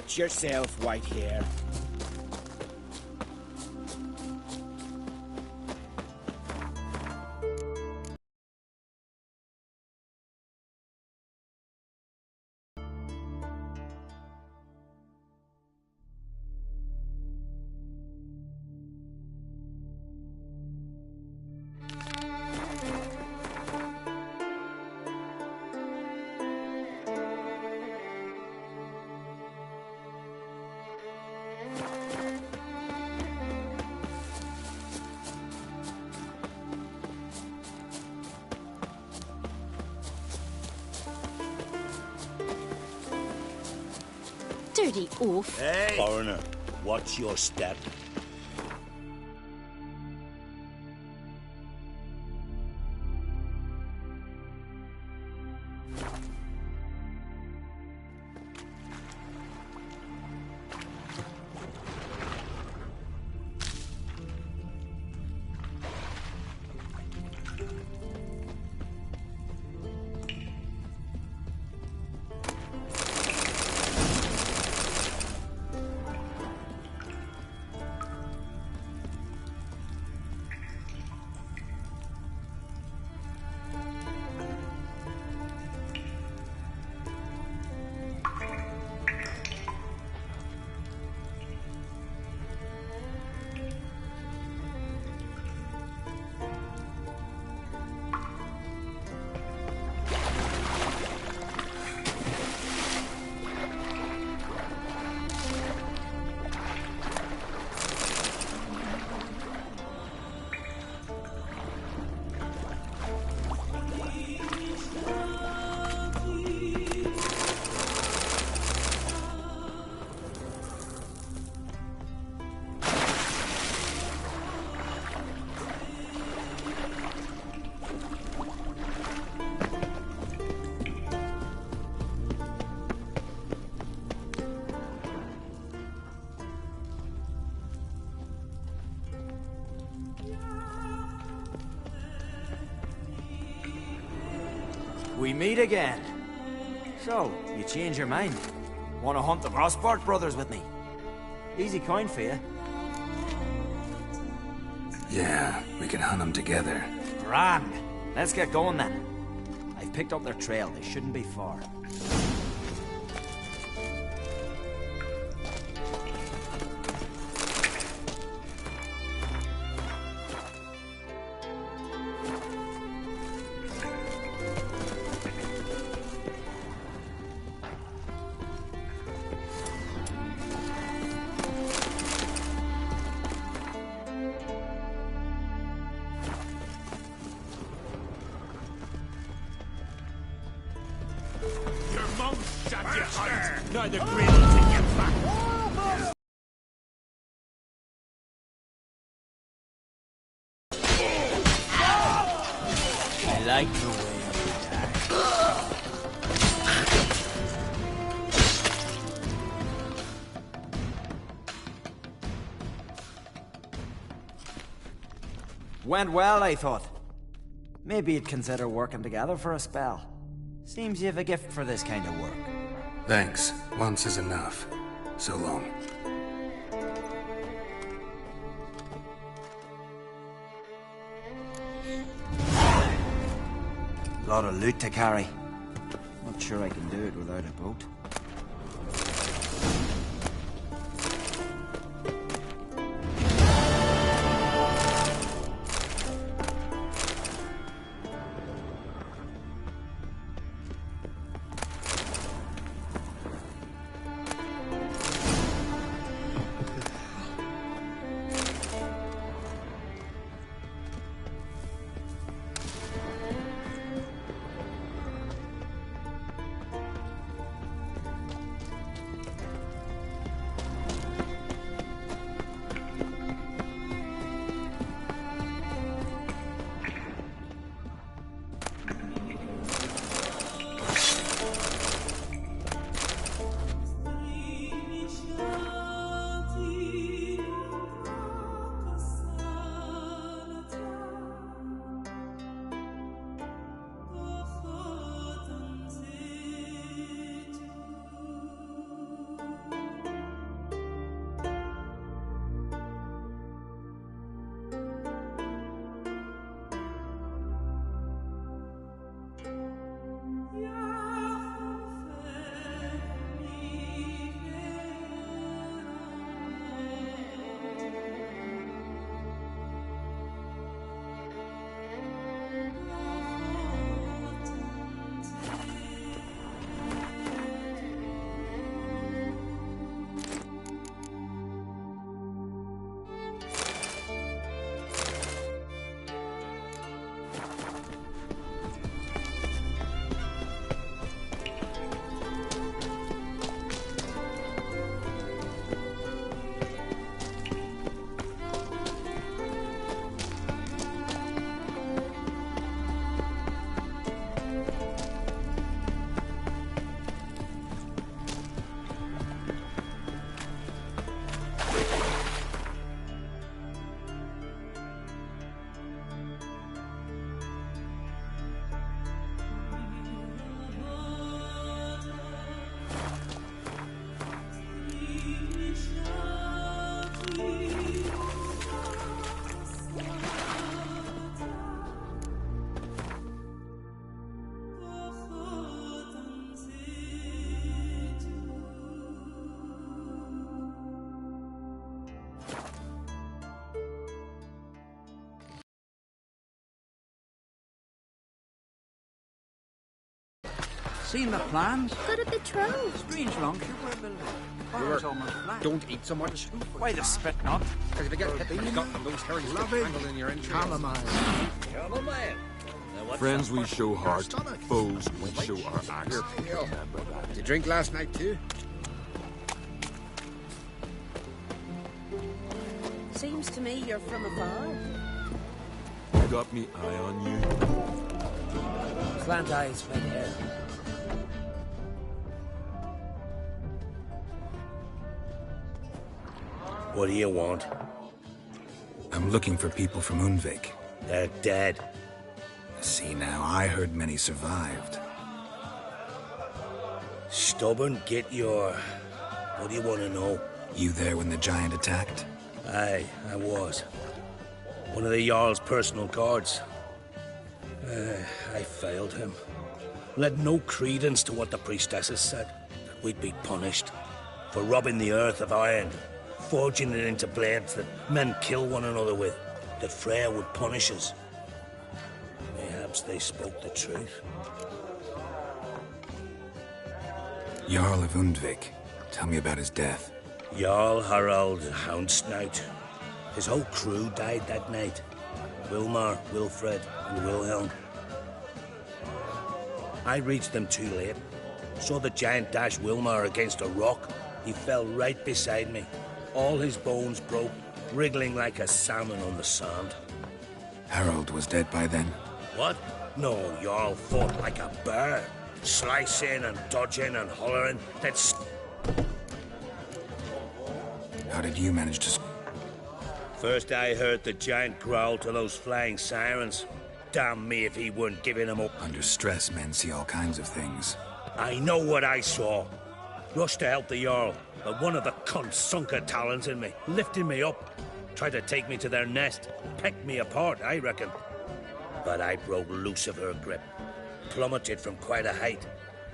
Watch yourself, white hair. Dirty oaf. Hey! Foreigner, watch your step. We meet again. So, you change your mind? Want to hunt the Crossport brothers with me? Easy coin for you. Yeah, we can hunt them together. Grand. Let's get going then. I've picked up their trail. They shouldn't be far. Neither grill to get back. I like the way you attack. Went well, I thought. Maybe you'd consider working together for a spell. Seems you have a gift for this kind of work. Thanks. Once is enough. So long. Lot of loot to carry. Not sure I can do it without a boat. Seen the plans? Good at the trove. Strange long we're building. Farm's almost flat. Don't eat so much. Why the spit not? Because if you get hit in the gut and those hairs get tangled in your entrails. Friends, we show heart. Foes, we show our axe. You're pale. Did you drink last night too? Seems to me you're from afar. Got me eye on you. Slant eyes, red hair. What do you want? I'm looking for people from Unvik. They're dead. See now, I heard many survived. Stubborn, get your... What do you want to know? You there when the giant attacked? Aye, I was. One of the Jarl's personal guards. I failed him. Led no credence to what the priestesses said. That we'd be punished. For robbing the earth of iron. Forging it into blades that men kill one another with. That Freya would punish us. Perhaps they spoke the truth. Jarl of Undvik. Tell me about his death. Jarl Harald Houndsnout. His whole crew died that night. Wilmar, Wilfred, and Wilhelm. I reached them too late. Saw the giant dash Wilmar against a rock. He fell right beside me. All his bones broke, wriggling like a salmon on the sand. Harold was dead by then? What? No, Jarl fought like a bear. Slicing and dodging and hollering. That's... How did you manage to... First I heard the giant growl to those flying sirens. Damn me if he weren't giving them up. Under stress, men see all kinds of things. I know what I saw. Rushed to help the Jarl, but one of the cunts sunk her talons in me, lifting me up. Tried to take me to their nest. Pecked me apart, I reckon. But I broke loose of her grip. Plummeted from quite a height.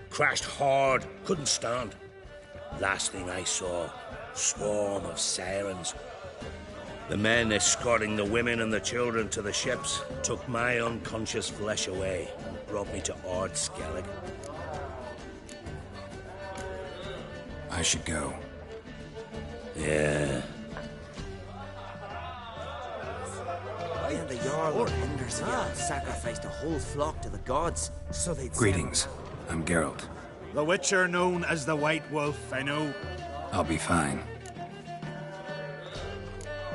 Crashed hard, couldn't stand. Last thing I saw, swarm of sirens. The men escorting the women and the children to the ships took my unconscious flesh away and brought me to Ard Skellig. I should go. Yeah. And the Jarl of Henderson sacrificed a whole flock to the gods, so they'd... Greetings. I'm Geralt. The Witcher known as the White Wolf, I know. I'll be fine.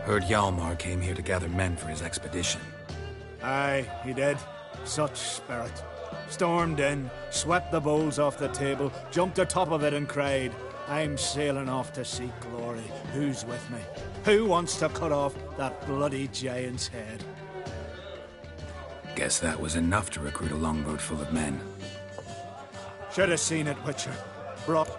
Heard Hjalmar came here to gather men for his expedition. Aye, he did. Such spirit. Stormed in, swept the bowls off the table, jumped atop of it and cried, I'm sailing off to seek glory. Who's with me? Who wants to cut off that bloody giant's head? Guess that was enough to recruit a longboat full of men. Should have seen it, Witcher. Brought...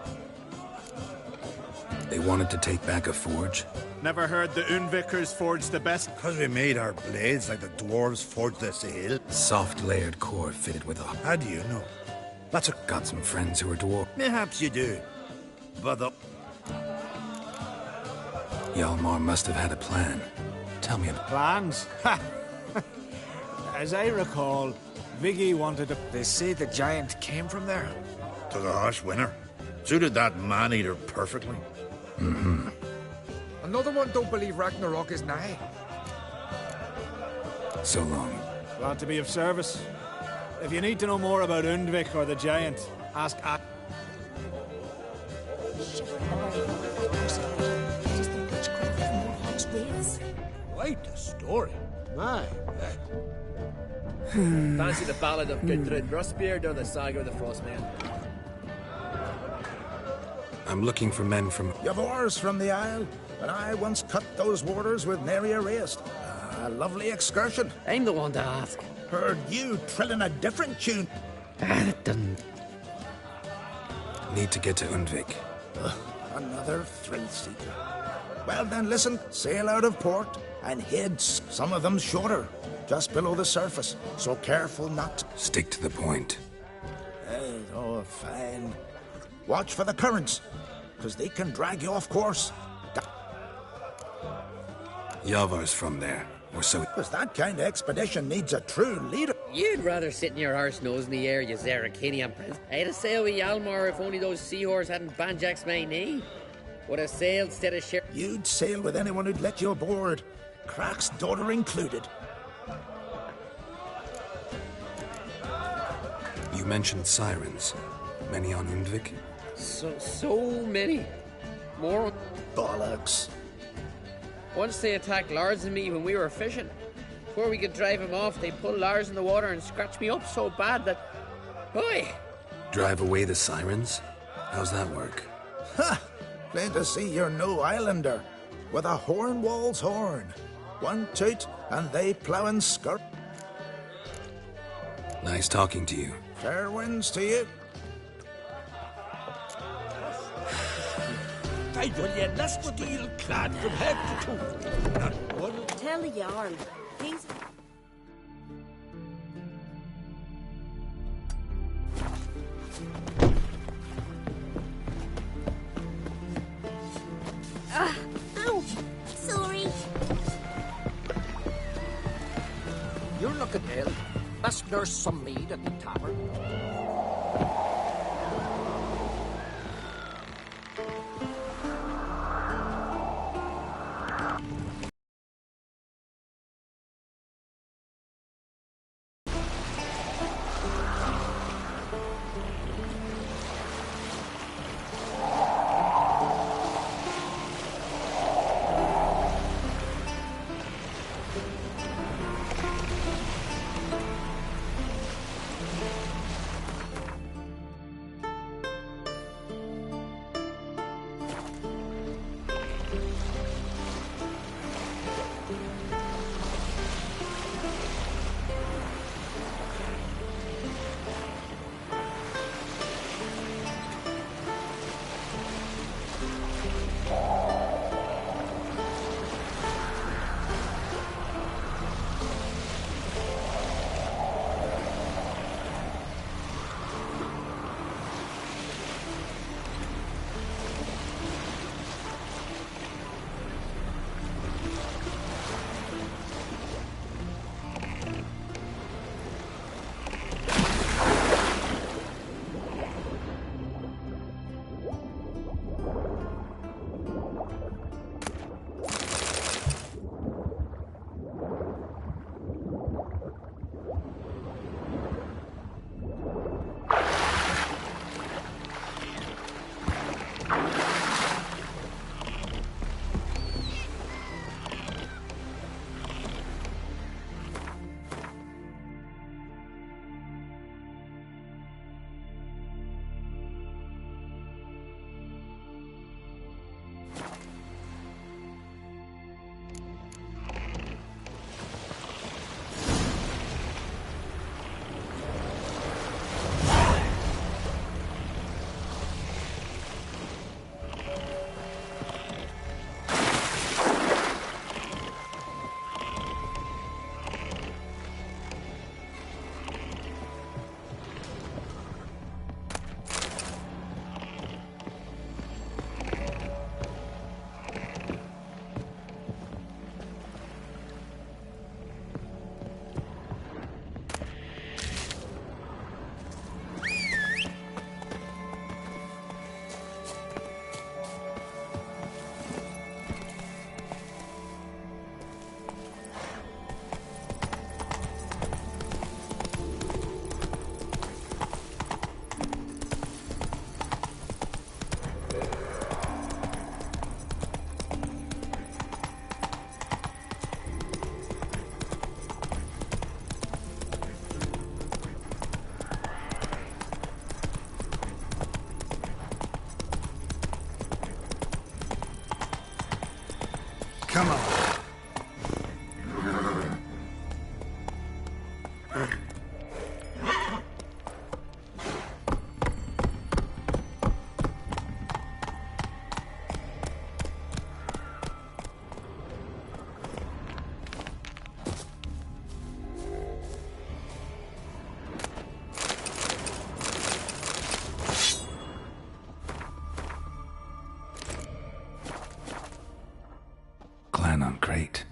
They wanted to take back a forge? Never heard the Unvikers forged the best. Because we made our blades like the dwarves forged their steel. Soft layered core fitted with a... How do you know? That's a... Got some friends who are dwarf. Perhaps you do. But the... Hjalmar must have had a plan. Tell me about... Plans? Ha! As I recall, Viggy wanted to... They say the giant came from there. Took a harsh winter. Suited that man-eater perfectly. Mm-hmm. Another one don't believe Ragnarok is nigh. So long. Glad to be of service. If you need to know more about Undvik or the giant, ask At. Quite a story. Aye. Fancy the Ballad of Gudrun Rustbeard or the Saga of the Frostman? I'm looking for men from... You've oars from the Isle, but I once cut those waters with nary a raist. A lovely excursion. I'm the one to ask. Heard you trilling a different tune. It didn't. Need to get to Undvik. Another thrill-seeker. Well then, listen. Sail out of port and head some of them shorter, just below the surface. So careful not to... Stick to the point. Oh, fine. Watch for the currents, because they can drag you off course. Yavar's from there. Or so. Because that kind of expedition needs a true leader. You'd rather sit in your arse nose in the air, you Zarakinian prince. I'd have sailed with Yalmar if only those seahorses hadn't banjaxed my knee. Would have sailed instead of share. You'd sail with anyone who'd let you aboard. Crack's daughter included. You mentioned sirens. Many on Undvik? So many. More. Bollocks. Once they attacked Lars and me when we were fishing. Before we could drive him off, they pulled Lars in the water and scratched me up so bad that... Boy! Drive away the sirens? How's that work? Ha! Plain to see you're no islander. With a Hornwall's horn. One toot, and they plough and skirt. Nice talking to you. Fair winds to you. I will you last steel clad from head to toe. Not one. Tell the Jarl. He's... Ow! Sorry. You're looking ill. Let's nurse some mead at the tavern. Come on. Great.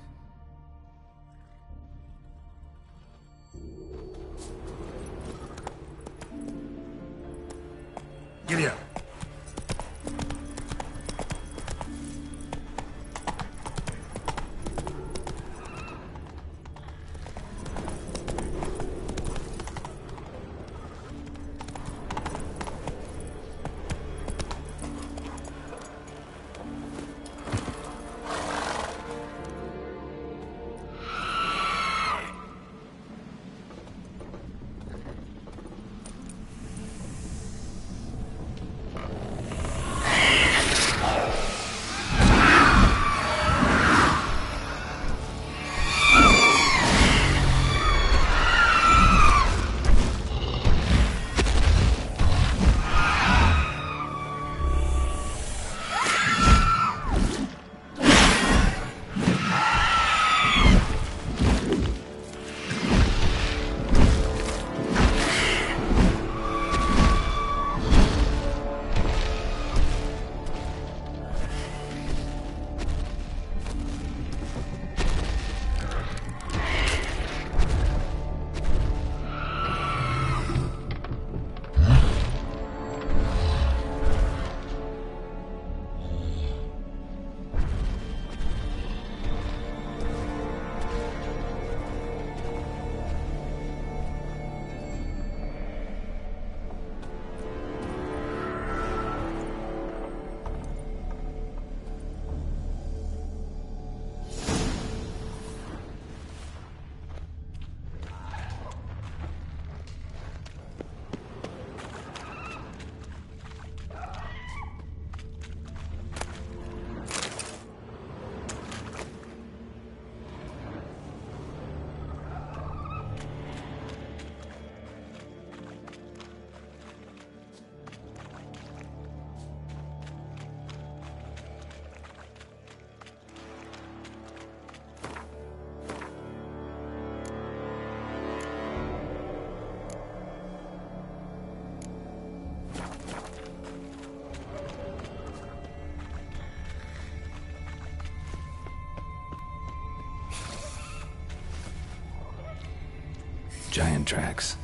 Giant tracks.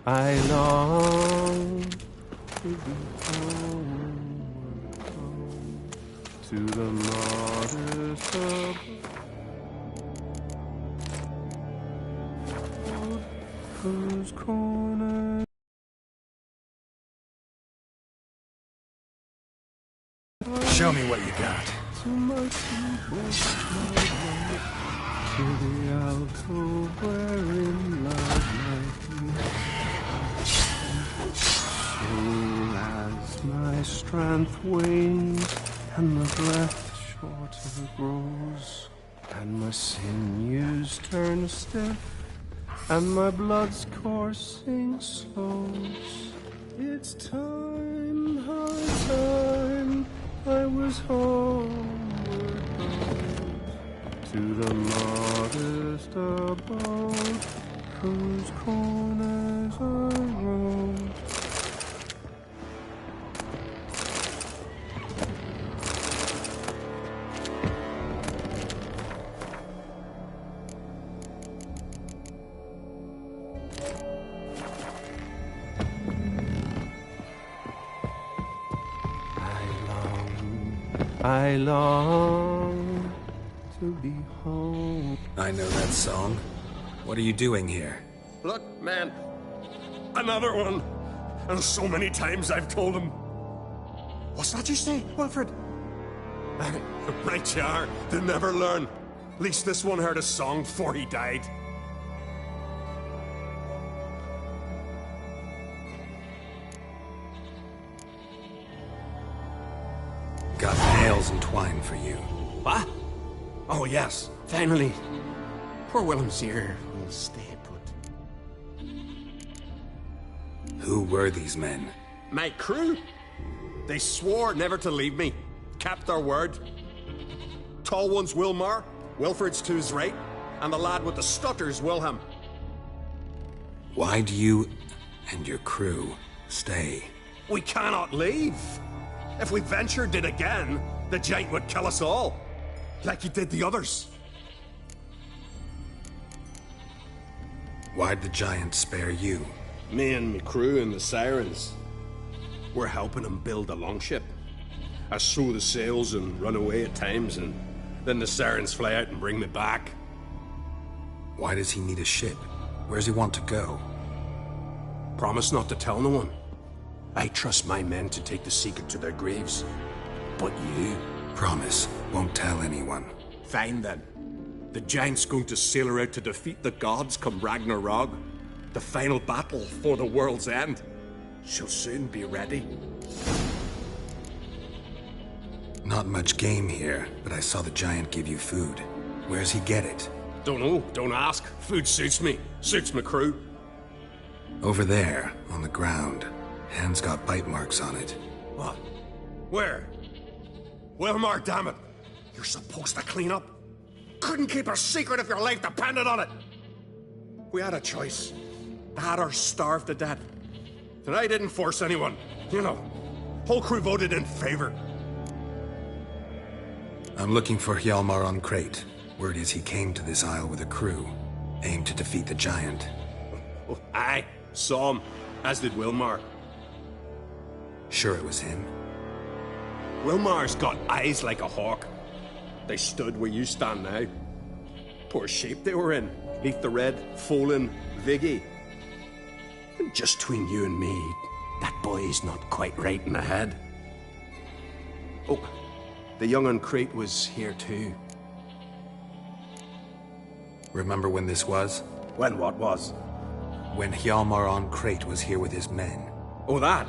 I long to be home, to the modest abode, whose corner. Show me what you got. To my people, to the alcove wherein love might be. As my strength wanes and the breath shorter grows, and my sinews turn stiff, and my blood's coursing slows, it's time, hard time, I was homeward bound, to the modest abode, whose corners I roamed. I long to be home. I know that song. What are you doing here? Look, man. Another one. And so many times I've told him. What's that you say, Wilfred? Right you are. They never learn. At least this one heard a song before he died. Got nails and twine for you. What? Oh, yes. Finally. Poor Willem's here. We'll stay put. Who were these men? My crew. They swore never to leave me. Kept their word. Tall one's Wilmar, Wilfred's to his right, and the lad with the stutter's Wilhelm. Why do you and your crew stay? We cannot leave. If we ventured it again, the giant would kill us all. Like he did the others. Why'd the giant spare you? Me and my crew and the sirens. We're helping him build a longship. I sew the sails and run away at times, and then the sirens fly out and bring me back. Why does he need a ship? Where's he want to go? Promise not to tell no one. I trust my men to take the secret to their graves. But you? Promise, won't tell anyone. Fine then. The giant's going to sail her out to defeat the gods come Ragnarok. The final battle for the world's end. She'll soon be ready. Not much game here, but I saw the giant give you food. Where's he get it? Don't know, don't ask. Food suits me. Suits my crew. Over there, on the ground. Hand's got bite marks on it. What? Where? Wilmar, damn it! You're supposed to clean up. Couldn't keep a secret if your life depended on it. We had a choice. Had her starved to death. And I didn't force anyone. You know, whole crew voted in favor. I'm looking for Hjalmar on Crate. Word is he came to this isle with a crew, aimed to defeat the giant. Oh, aye, saw him, as did Wilmar. Sure it was him? Wilmar's got eyes like a hawk. They stood where you stand now. Poor shape they were in. Neath the red, Folin, Viggy. And just between you and me, that boy's not quite right in the head. Oh, the young on Crate was here too. Remember when this was? When what was? When Hjalmar on Crate was here with his men. Oh, that?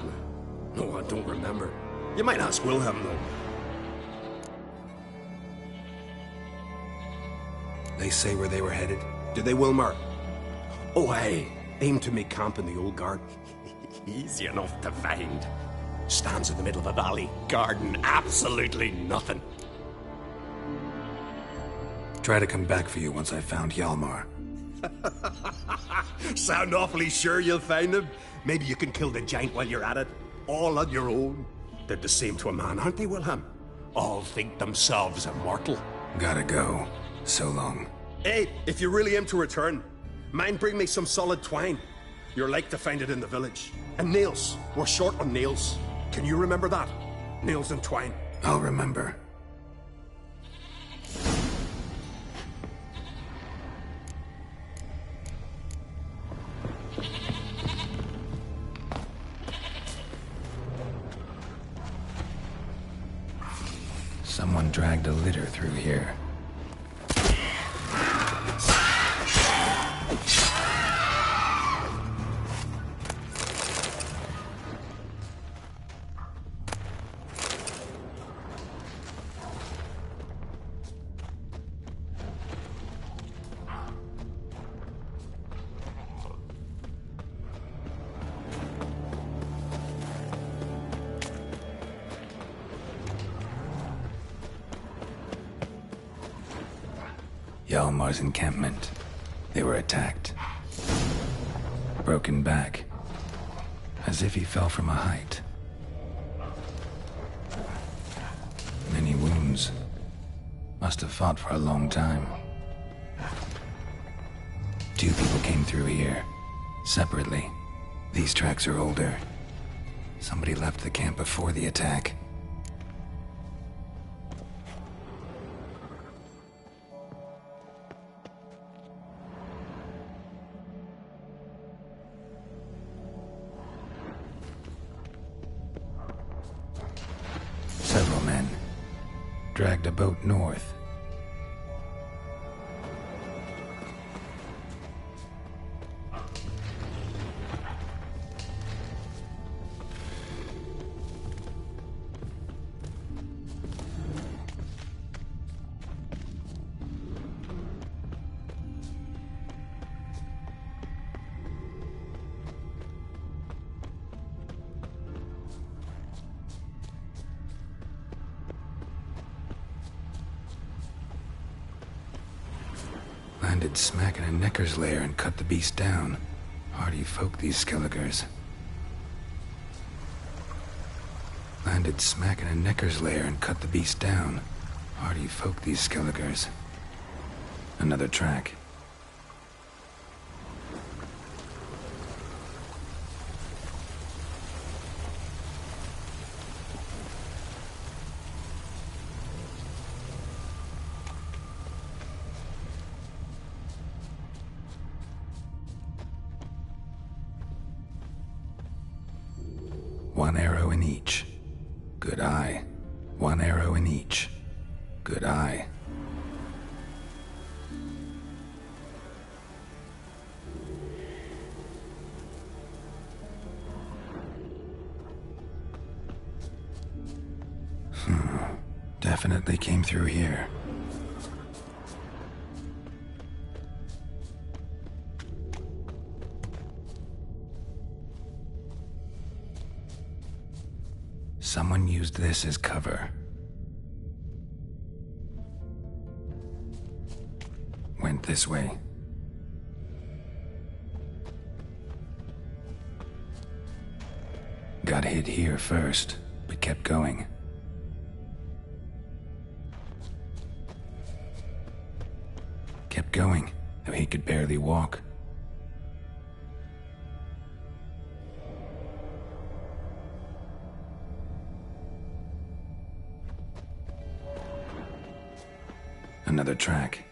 No, I don't remember. You might ask Wilhelm, though. They say where they were headed? Did they, Wilmar? Oh, aye. Aim to make camp in the old guard. Easy enough to find. Stands in the middle of a valley, garden, absolutely nothing. Try to come back for you once I've found Hjalmar. Sound awfully sure you'll find him? Maybe you can kill the giant while you're at it. All on your own. They're the same to a man, aren't they, Wilhelm? All think themselves immortal. Gotta go. So long. Hey, if you really aim to return, mind bring me some solid twine. You're like to find it in the village. And nails. We're short on nails. Can you remember that? Nails and twine. I'll remember. Someone dragged a litter through here. Hjalmar's encampment. They were attacked. Broken back. As if he fell from a height. Many wounds. Must have fought for a long time. 2 people came through here. Separately. These tracks are older. Somebody left the camp before the attack. Several men dragged a boat north. Landed smack in a necker's lair and cut the beast down. Hardy folk, these Skelligers. Landed smack in a necker's lair and cut the beast down. Hardy folk, these Skelligers. Another track. One arrow in each. Good eye. One arrow in each. Good eye. Definitely came through here. Someone used this as cover. Went this way. Got hit here first, but kept going. Kept going, though he could barely walk. Another track.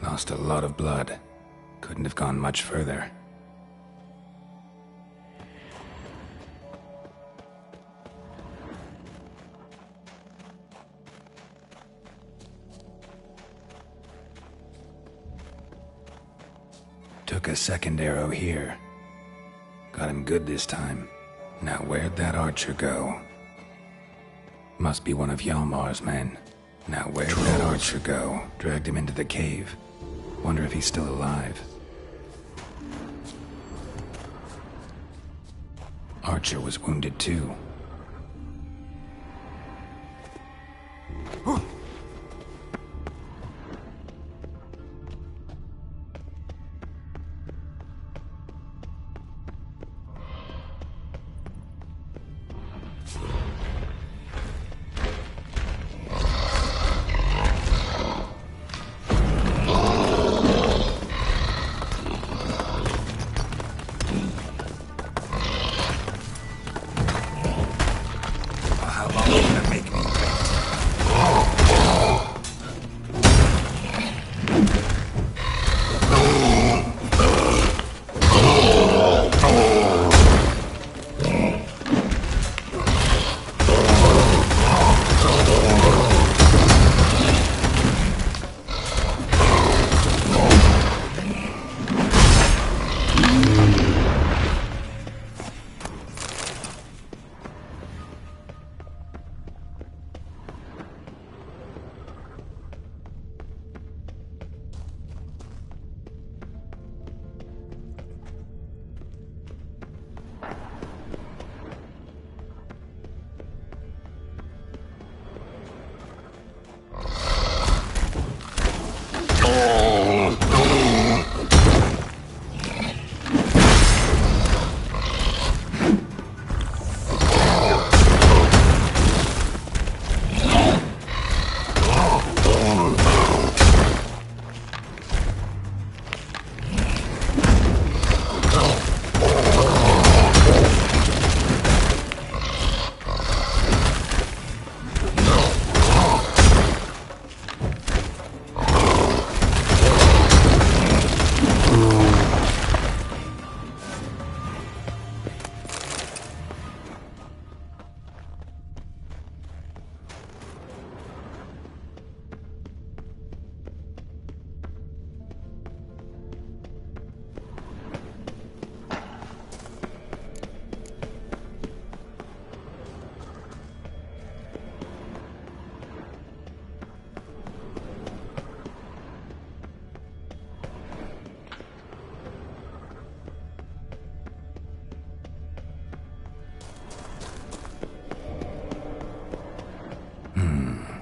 Lost a lot of blood. Couldn't have gone much further. Took a second arrow here. Got him good this time. Now where'd that archer go? Must be one of Hjalmar's men. Now where'd that archer go? Dragged him into the cave. Wonder if he's still alive. Archer was wounded too.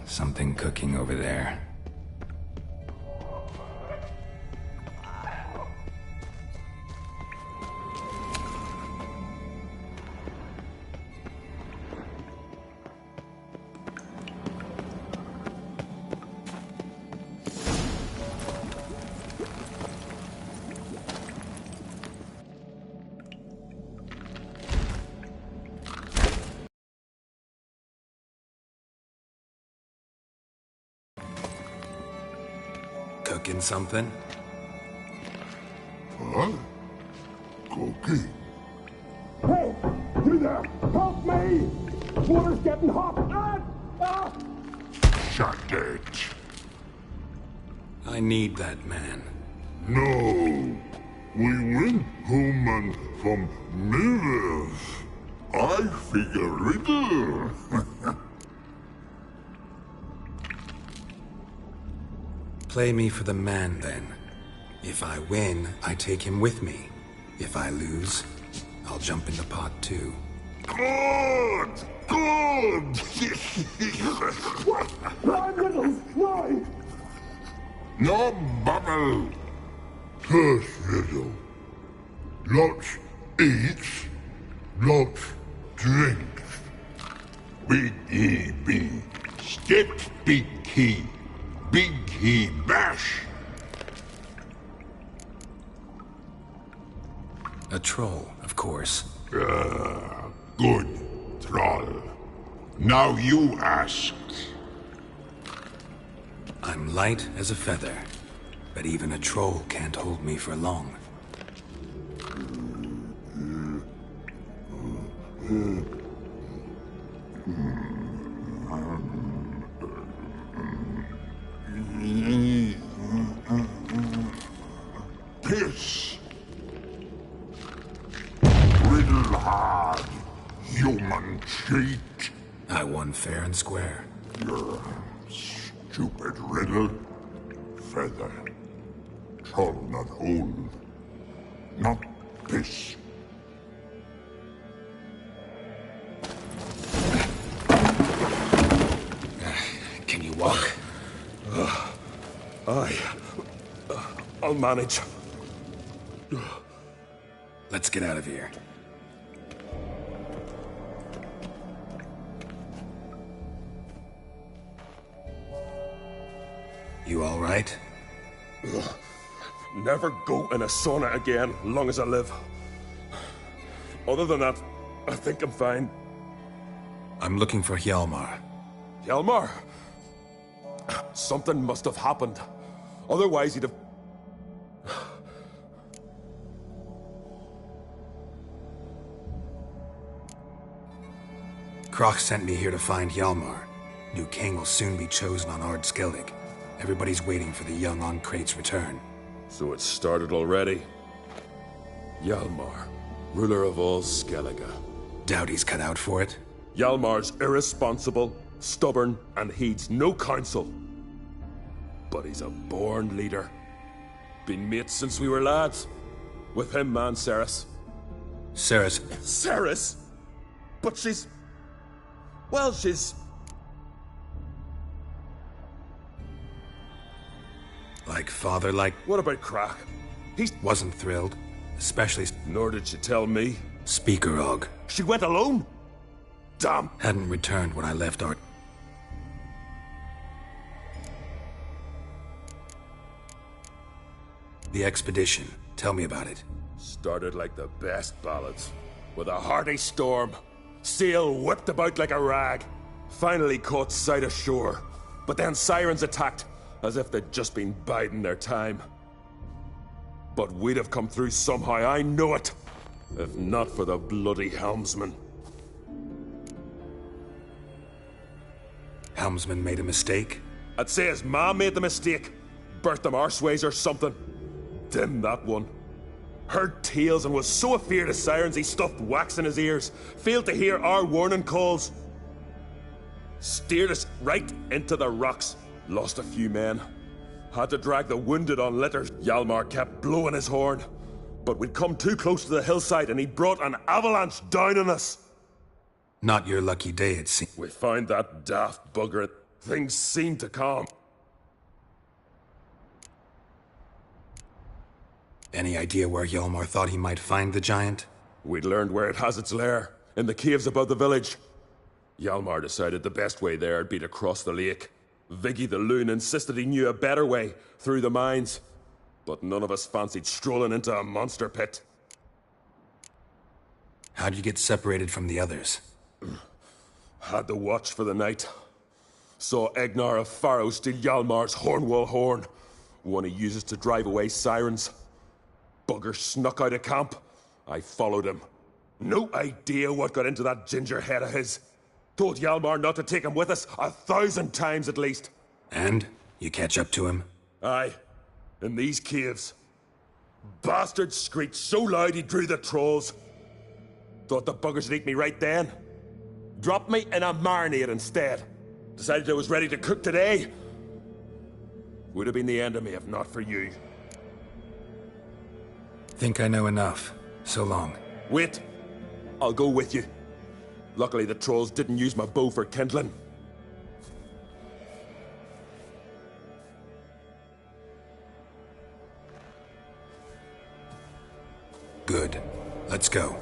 Something cooking over there. Cooking something? Huh? Cookie? Hey! You there! Help me! Water's getting hot! Shut it! I need that man. No! We went home and from mirrors. I figure riddle. Play me for the man, then. If I win, I take him with me. If I lose, I'll jump in the pot, too. Good! Good! What? Nine riddles! Nine! No bubble! First riddle. Lots eats, lots drinks. Big E B. Stepped big key. Big he bash. A troll, of course. Good, troll. Now you ask. I'm light as a feather, but even a troll can't hold me for long. Piss. Riddle hard, human cheat. I won fair and square. You're stupid riddle. Feather. Troll not hold. Not piss. I'll manage. Let's get out of here. You all right? Never go in a sauna again, long as I live. Other than that, I think I'm fine. I'm looking for Hjalmar. Hjalmar? Something must have happened. Otherwise he'd have... Kroch sent me here to find Hjalmar. New king will soon be chosen on Ard Skellig. Everybody's waiting for the young Ancrate's return. So it started already. Hjalmar, ruler of all Skellige. Doubt he's cut out for it. Hjalmar's irresponsible, stubborn, and heeds no counsel. But he's a born leader. Been mates since we were lads. With him, man, Ceres. Ceres? Ceres? But she's... Well, she's... Like father, like... What about Crach? He wasn't thrilled. Especially... Nor did she tell me. Speaker Og. She went alone? Damn. Hadn't returned when I left Ard. The expedition. Tell me about it. Started like the best ballads. With a hearty storm. Sail whipped about like a rag. Finally caught sight of shore. But then sirens attacked, as if they'd just been biding their time. But we'd have come through somehow, I know it. If not for the bloody helmsman. Helmsman made a mistake? I'd say his ma made the mistake. Birthed them arseways or something. Dim, that one. Heard tales and was so afeard of sirens he stuffed wax in his ears. Failed to hear our warning calls. Steered us right into the rocks. Lost a few men. Had to drag the wounded on litters. Hjalmar kept blowing his horn. But we'd come too close to the hillside and he brought an avalanche down on us. Not your lucky day, it seems. We found that daft bugger. Things seemed to calm. Any idea where Hjalmar thought he might find the giant? We'd learned where it has its lair, in the caves above the village. Hjalmar decided the best way there would be to cross the lake. Viggy the loon insisted he knew a better way, through the mines. But none of us fancied strolling into a monster pit. How'd you get separated from the others? Had to watch for the night. Saw Egnar of Pharaoh steal Hjalmar's Hornwall horn, one he uses to drive away sirens. Bugger snuck out of camp. I followed him. No idea what got into that ginger head of his. Told Hjalmar not to take him with us 1,000 times at least. And? You catch up to him? Aye. In these caves. Bastard screeched so loud he drew the trolls. Thought the buggers would eat me right then. Dropped me in a marinade instead. Decided I was ready to cook today. Would have been the end of me if not for you. Think I know enough. So long. Wait. I'll go with you. Luckily the trolls didn't use my bow for kindling. Good. Let's go.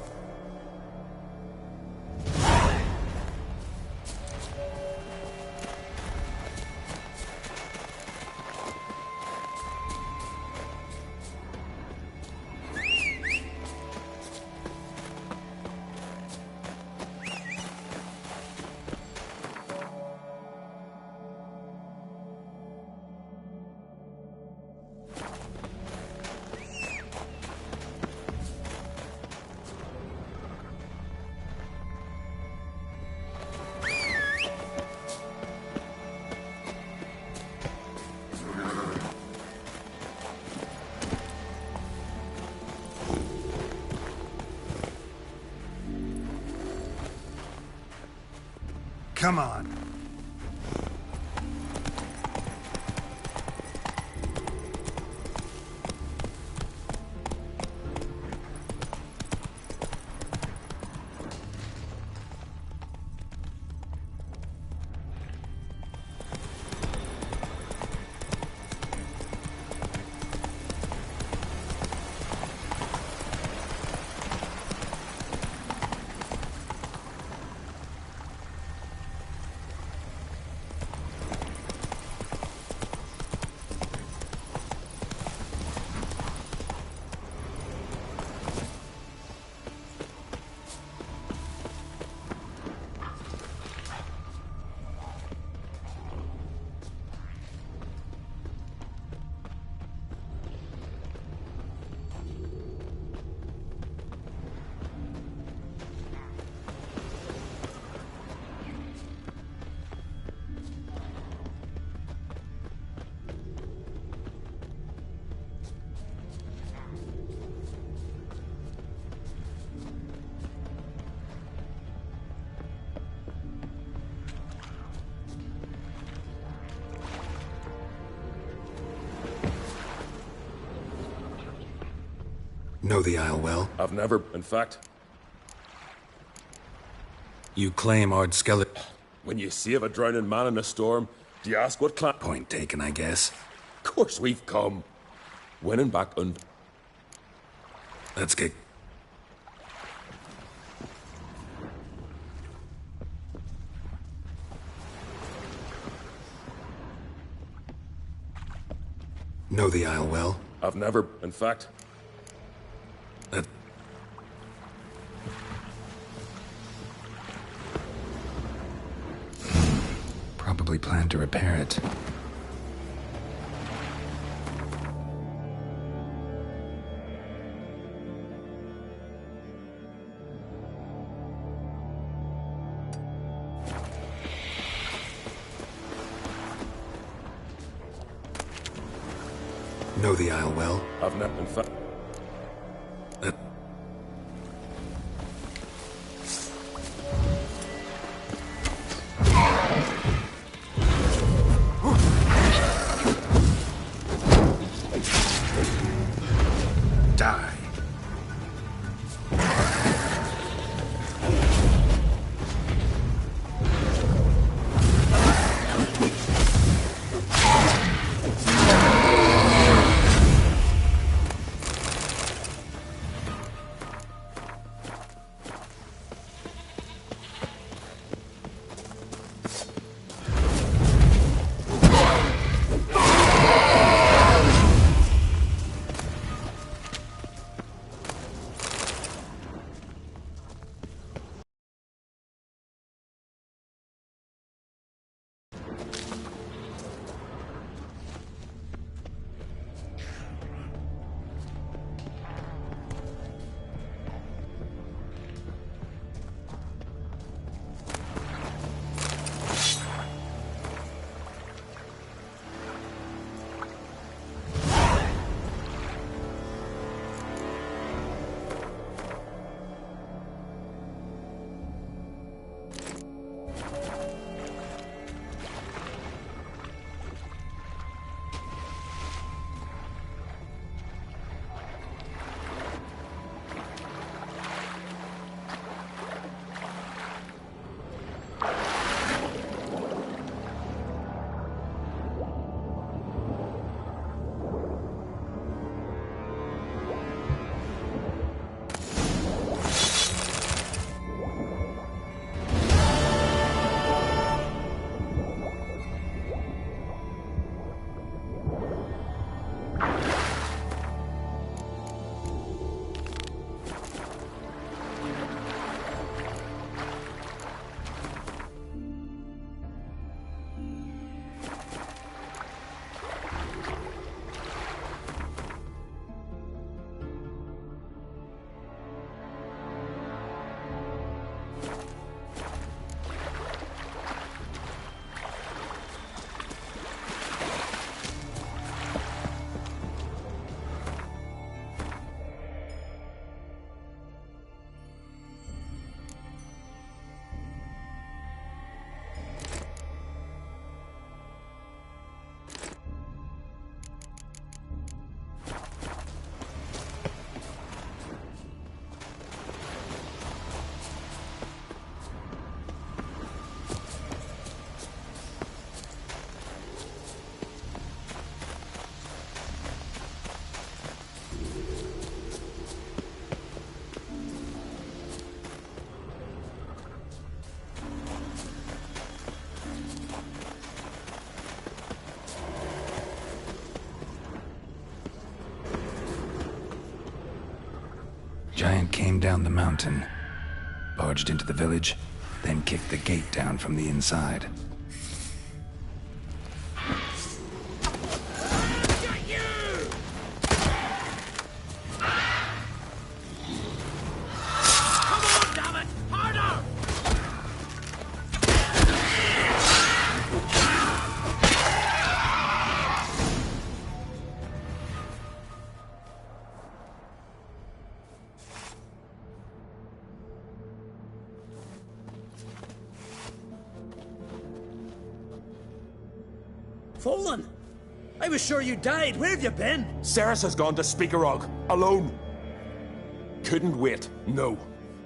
Come on. Know the Isle well? I've never, in fact. You claim Ard Skeleton. When you save a drowning man in a storm, do you ask what clan? Point taken, I guess. Of course we've come. Winning back Let's get... Know the Isle well? I've never, in fact. Probably plan to repair it. Know the Isle well? I've never, in fact. Die. Giant came down the mountain, barged into the village, then kicked the gate down from the inside. Fallen! I was sure you died. Where have you been? Ceres has gone to Speakerog, alone. Couldn't wait, no.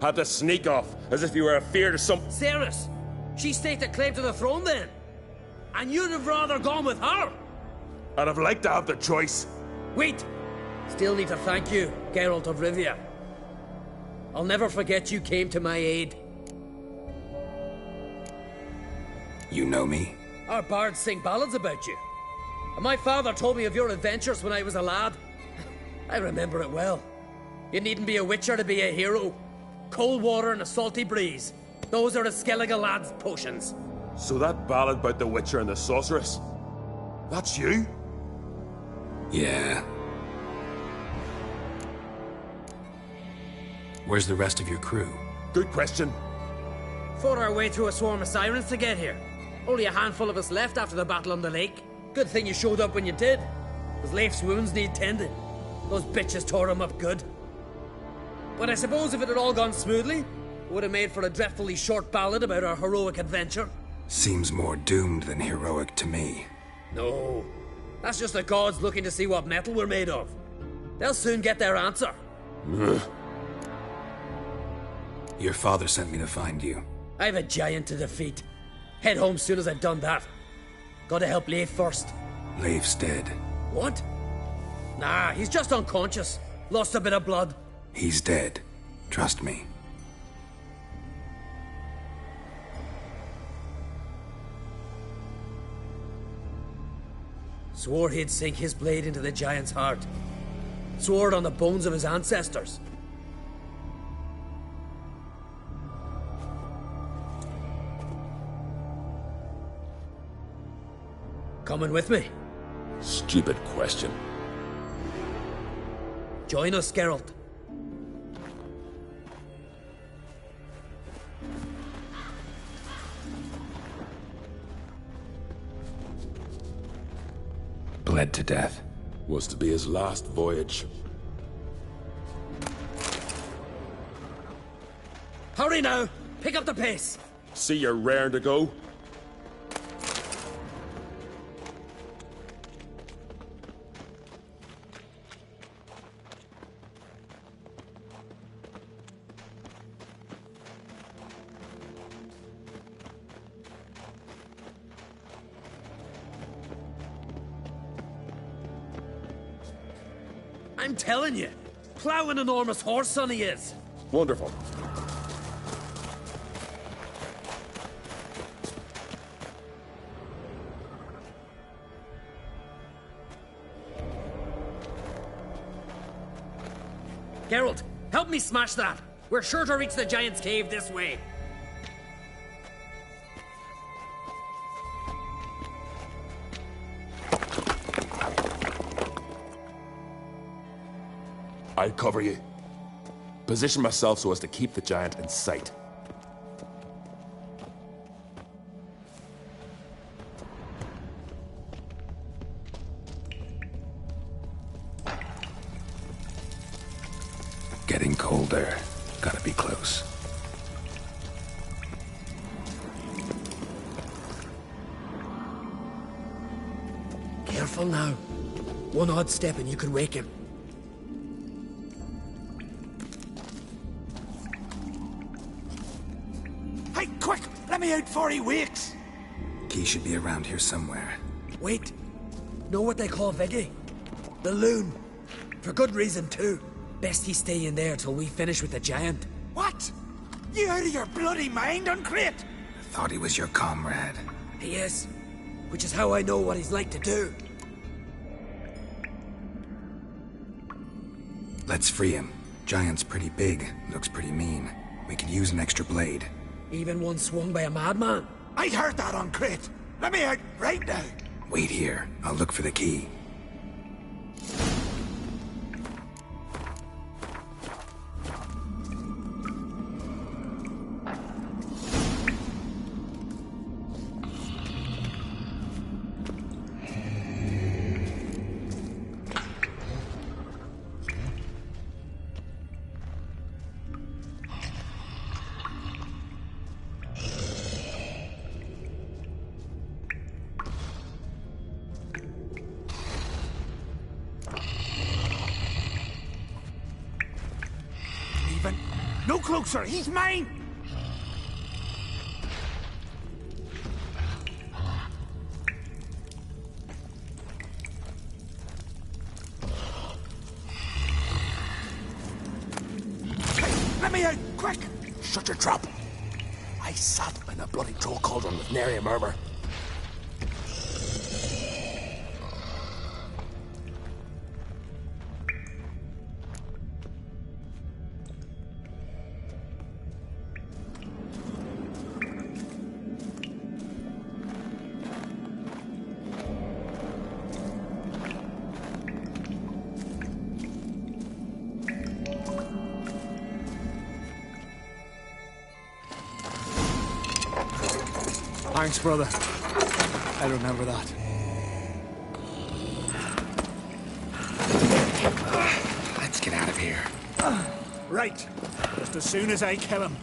Had to sneak off, as if you were afeard of some... Ceres! She staked a claim to the throne then! And you'd have rather gone with her! I'd have liked to have the choice. Wait! Still need to thank you, Geralt of Rivia. I'll never forget you came to my aid. You know me? Our bards sing ballads about you. And my father told me of your adventures when I was a lad. I remember it well. You needn't be a witcher to be a hero. Cold water and a salty breeze. Those are a Skellige lad's potions. So that ballad about the Witcher and the Sorceress? That's you? Yeah. Where's the rest of your crew? Good question. Fought our way through a swarm of sirens to get here. Only a handful of us left after the battle on the lake. Good thing you showed up when you did. Because Leif's wounds need tending. Those bitches tore him up good. But I suppose if it had all gone smoothly, it would have made for a dreadfully short ballad about our heroic adventure. Seems more doomed than heroic to me. No. That's just the gods looking to see what metal we're made of. They'll soon get their answer. Your father sent me to find you. I've a giant to defeat. Head home soon as I've done that. Gotta help Leif first. Leif's dead. What? Nah, he's just unconscious. Lost a bit of blood. He's dead. Trust me. Swore he'd sink his blade into the giant's heart. Swore it on the bones of his ancestors. Coming with me? Stupid question. Join us, Geralt. Bled to death. Was to be his last voyage. Hurry now! Pick up the pace! See you're raring to go? I'm telling you, plow an enormous horse, son he is. Wonderful. Geralt, help me smash that. We're sure to reach the giant's cave this way. I'll cover you. Position myself so as to keep the giant in sight. Getting colder. Gotta be close. Careful now. One odd step and you could wake him. Hey, quick! Let me out before he wakes! Key should be around here somewhere. Wait. Know what they call Viggy? The loon. For good reason, too. Best he stay in there till we finish with the giant. What? You out of your bloody mind, Uncrate? I thought he was your comrade. He is. Which is how I know what he's like to do. Let's free him. Giant's pretty big, looks pretty mean. We could use an extra blade. Even one swung by a madman. I heard that, Uncrate. Let me out right now. Wait here. I'll look for the key. No closer! He's mine! Let me out! Quick! Shut your trap. I sat in a bloody troll cauldron with nary a murmur. Thanks, brother. I remember that. Let's get out of here. Right. Just as soon as I kill him.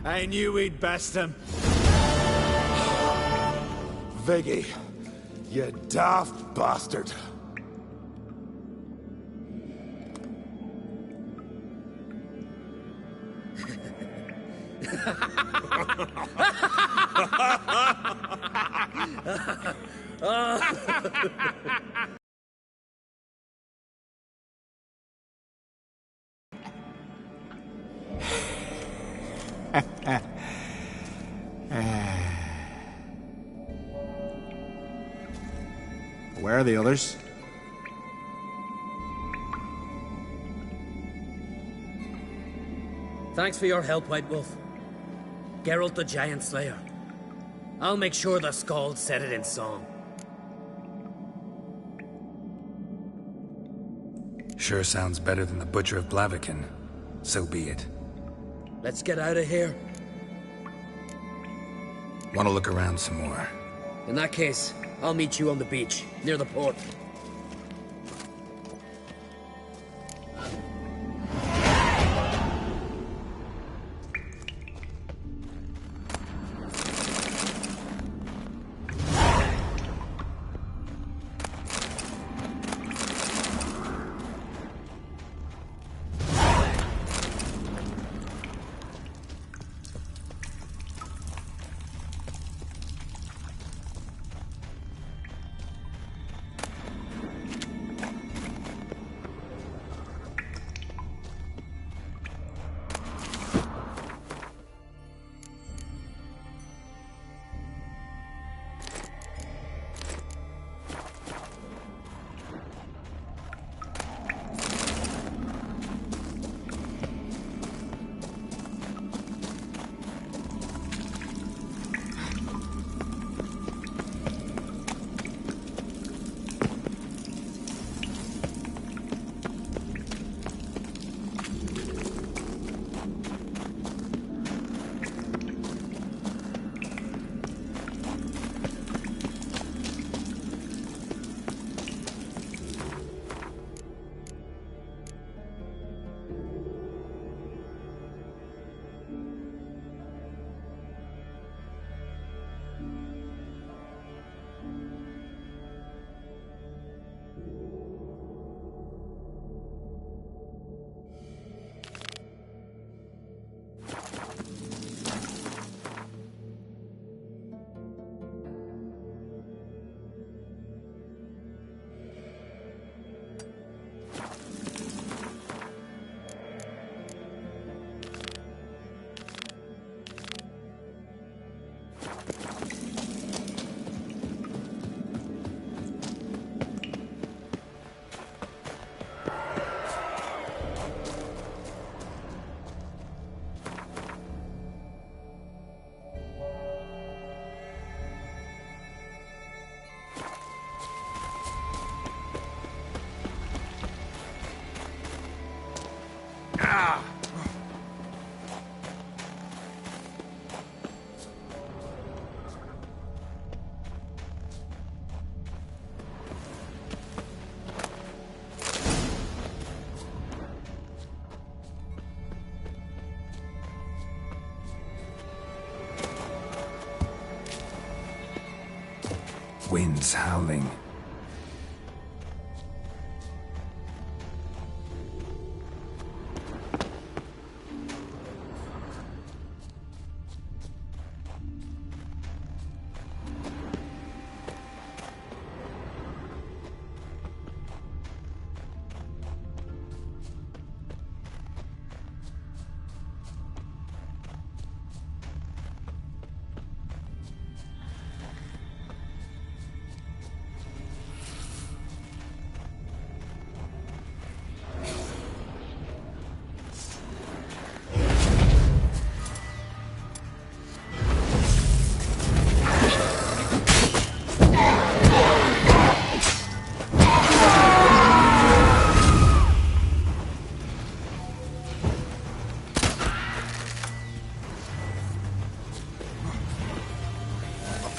I knew we'd best him. Viggy, you daft bastard. Where are the others? Thanks for your help, White Wolf. Geralt the Giant Slayer. I'll make sure the Scald said it in song. Sure sounds better than the Butcher of Blaviken. So be it. Let's get out of here. Want to look around some more? In that case, I'll meet you on the beach, near the port. wind's howling.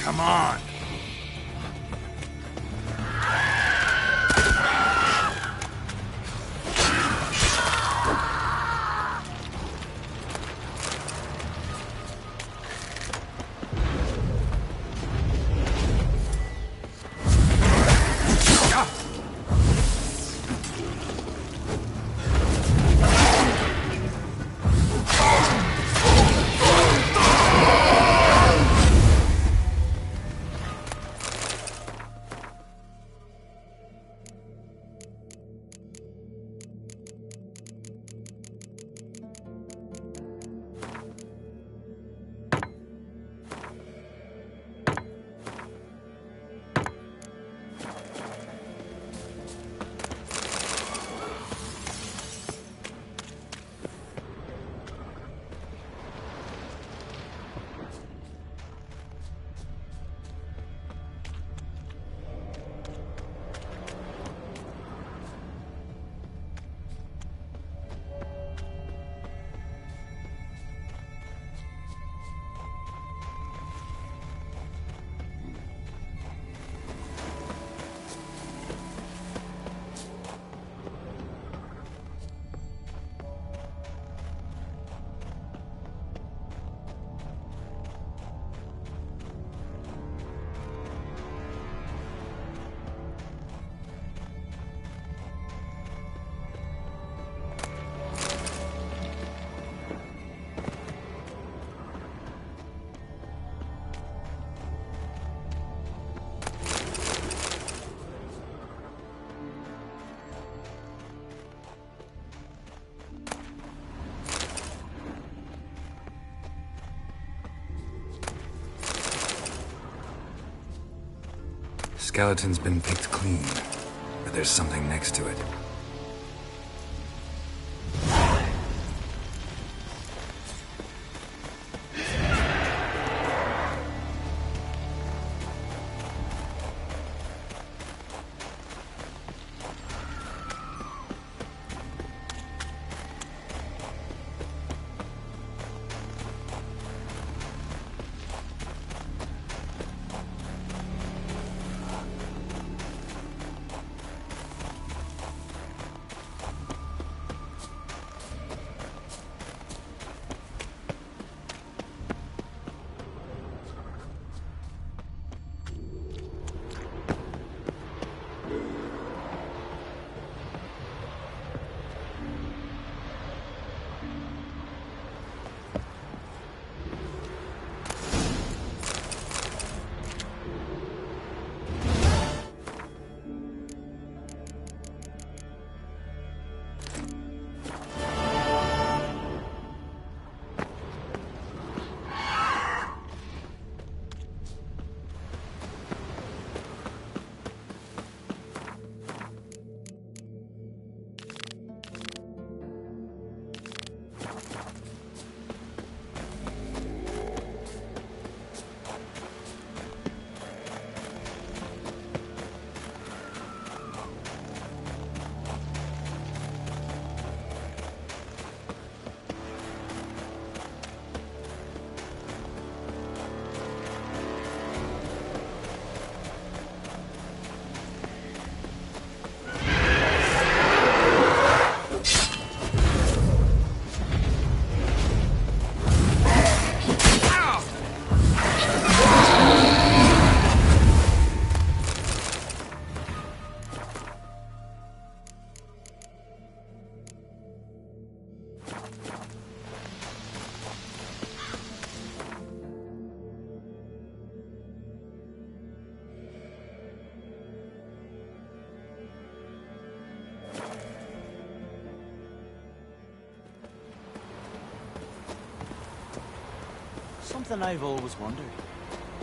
Come on! Skeleton's been picked clean, but there's something next to it. Something I've always wondered.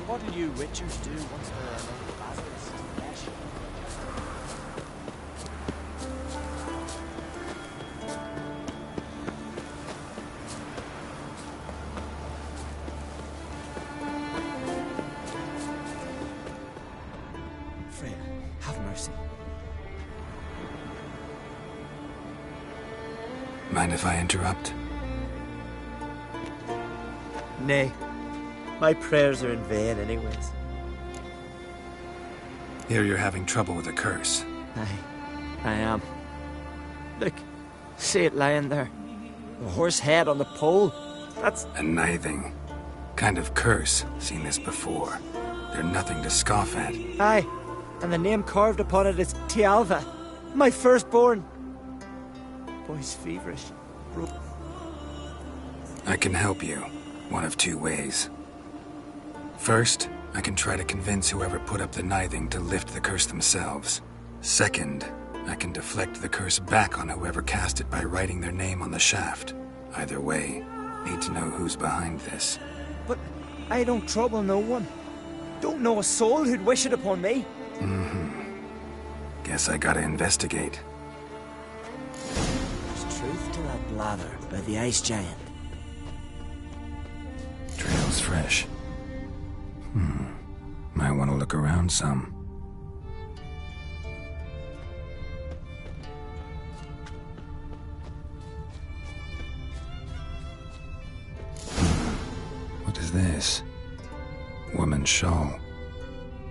What'll you witchers do once there are no bastards to flesh? Freya, have mercy. Mind if I interrupt? Nay. My prayers are in vain anyways. Here you're having trouble with a curse. I am. Look, see it lying there. The horse head on the pole. That's... A nithing. Kind of curse. Seen this before. They're nothing to scoff at. Aye, and the name carved upon it is Tialva, my firstborn. Boy's feverish. I can help you. One of two ways. First, I can try to convince whoever put up the nithing to lift the curse themselves. Second, I can deflect the curse back on whoever cast it by writing their name on the shaft. Either way, need to know who's behind this. But I don't trouble no one. Don't know a soul who'd wish it upon me. Guess I gotta investigate. There's truth to that blather by the ice giant. Trail's fresh. Might want to look around some. What is this? Woman's shawl.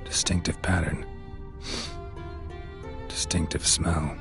Distinctive pattern. Distinctive smell.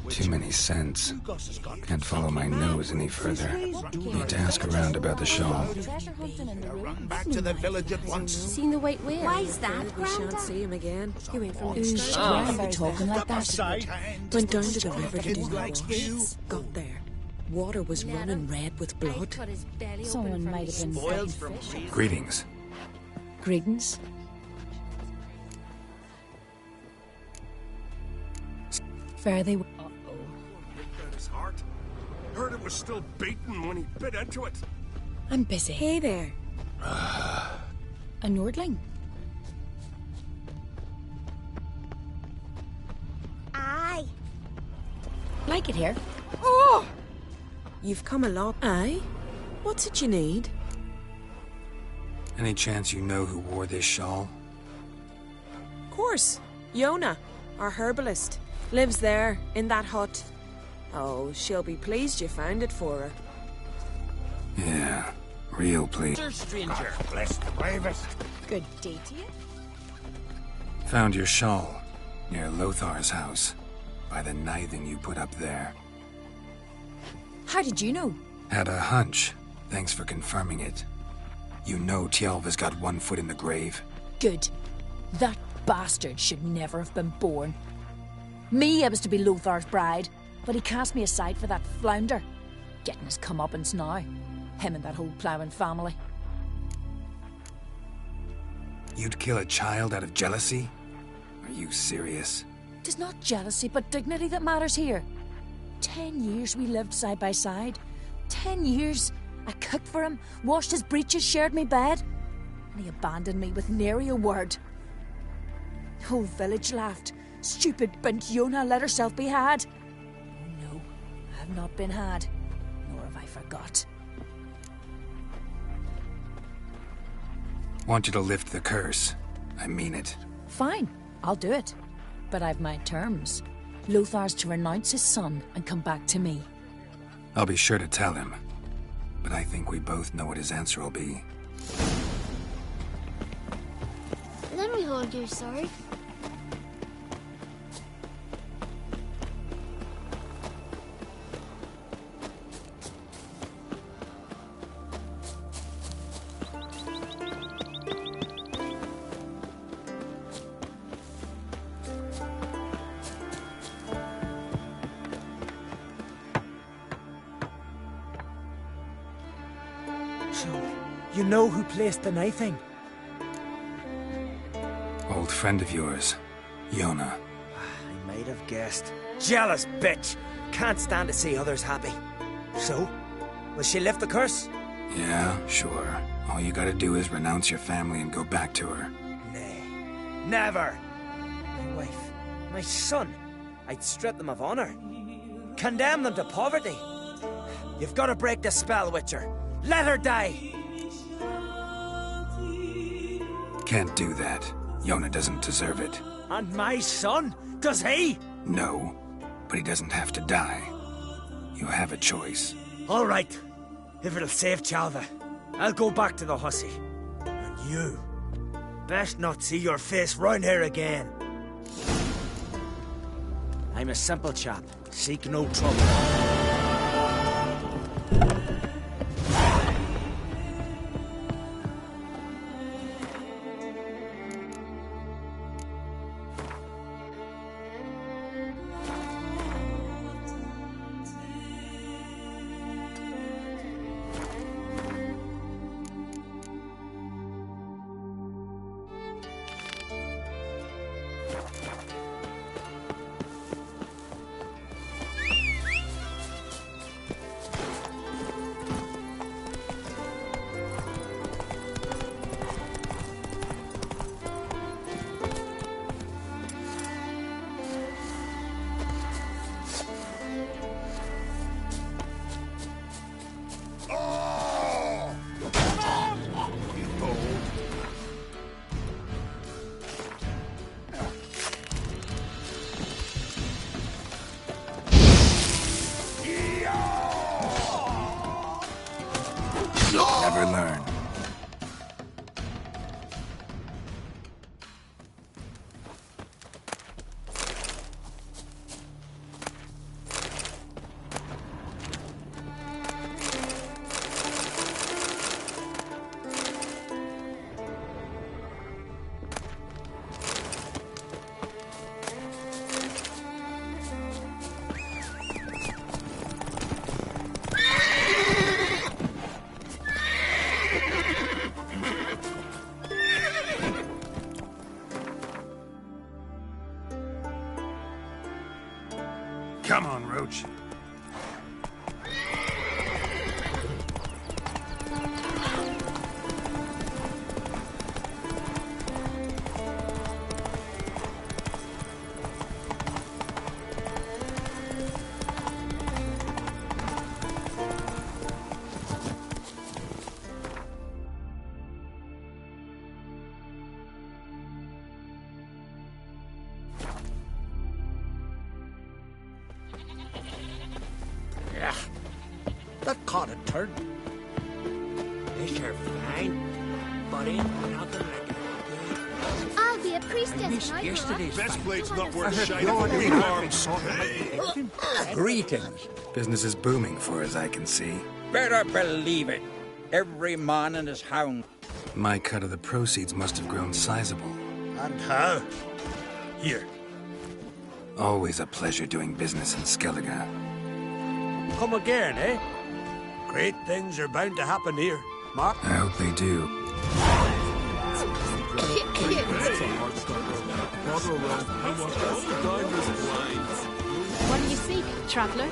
Too many scents. Can't follow my nose any further. Need to ask around about the shawl. Run back to the village at once. Seen the white whale? Why's that, We Grandad? shan't see him again. He went from Why are you talking like that? Went down to the river to do wash. Got there. Water was running red with blood. Someone might have been Spoiled from fish. Greetings. Greetings. Fare they were. His heart. Heard it was still beating when he bit into it. I'm busy. Hey there. A Nordling. Aye. Like it here. Oh! You've come along. Aye? What's it you need? Any chance you know who wore this shawl? Of course. Yona, our herbalist. Lives there, in that hut. Oh, she'll be pleased you found it for her. Yeah, real please. Stranger, bless the bravest. Good day to you. Found your shawl near Lothar's house by the nithing you put up there. How did you know? Had a hunch. Thanks for confirming it. You know Tialva's got one foot in the grave. Good. That bastard should never have been born. Me, I was to be Lothar's bride, but he cast me aside for that flounder. Getting his comeuppance now. Him and that whole ploughing family. You'd kill a child out of jealousy? Are you serious? 'Tis not jealousy, but dignity that matters here. 10 years we lived side by side. 10 years. I cooked for him, washed his breeches, shared me bed. And he abandoned me with nary a word. The whole village laughed. Stupid bint Yona let herself be had. Oh no, I have not been had, nor have I forgot. Want you to lift the curse. I mean it. Fine, I'll do it. But I've my terms. Lothar's to renounce his son and come back to me. I'll be sure to tell him. But I think we both know what his answer will be. Let me hold you, sorry. So, you know who placed the knifing? Old friend of yours, Yona. I might have guessed. Jealous bitch! Can't stand to see others happy. So, will she lift the curse? Yeah, sure. All you gotta do is renounce your family and go back to her. Nay, never! My wife, my son, I'd strip them of honor. Condemn them to poverty. You've got to break the spell, Witcher. Let her die! Can't do that. Yona doesn't deserve it. And my son? Does he? No, but he doesn't have to die. You have a choice. All right. If it'll save Chalva, I'll go back to the hussy. And you, best not see your face round here again. I'm a simple chap. Seek no trouble. Never learn. Come on, Roach. Yeah, that caught a turn. Fish are fine, but ain't nothing like it. I'll be a priestess now. Yesterday's Best blade's not I worth heard shining you're for the harm, perfect son. Greetings. Business is booming for as I can see. Better believe it. Every man and his hound. My cut of the proceeds must have grown sizable. And how? Here. Always a pleasure doing business in Skellige. Come again, eh? Great things are bound to happen here. Mark? I hope they do. What do you seek, traveller?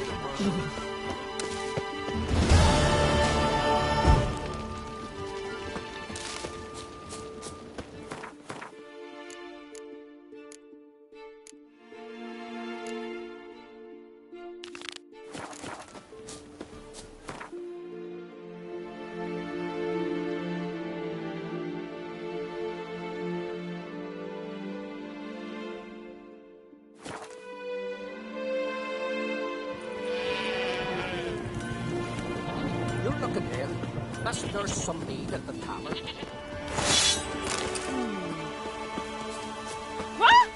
You're looking ill. Must nurse some mead at the tavern. What?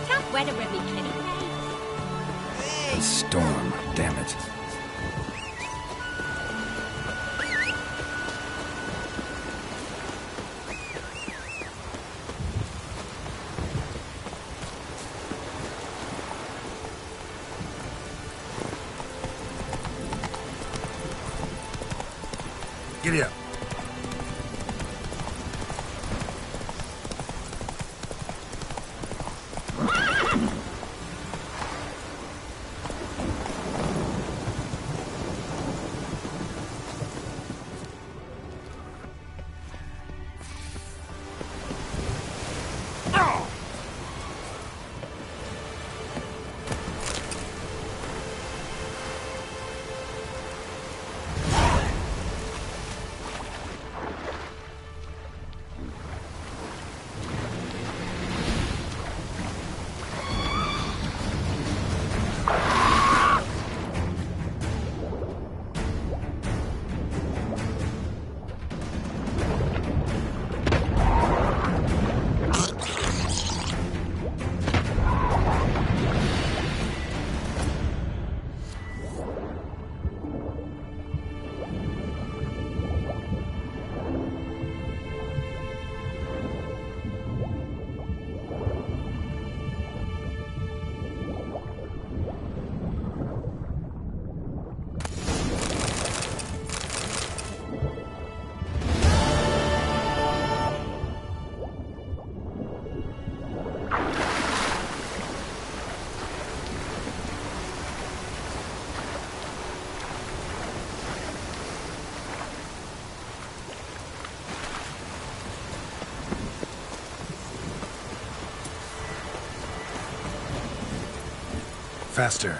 Can't weather every kitty. A storm, damn it. Giddy up. Faster.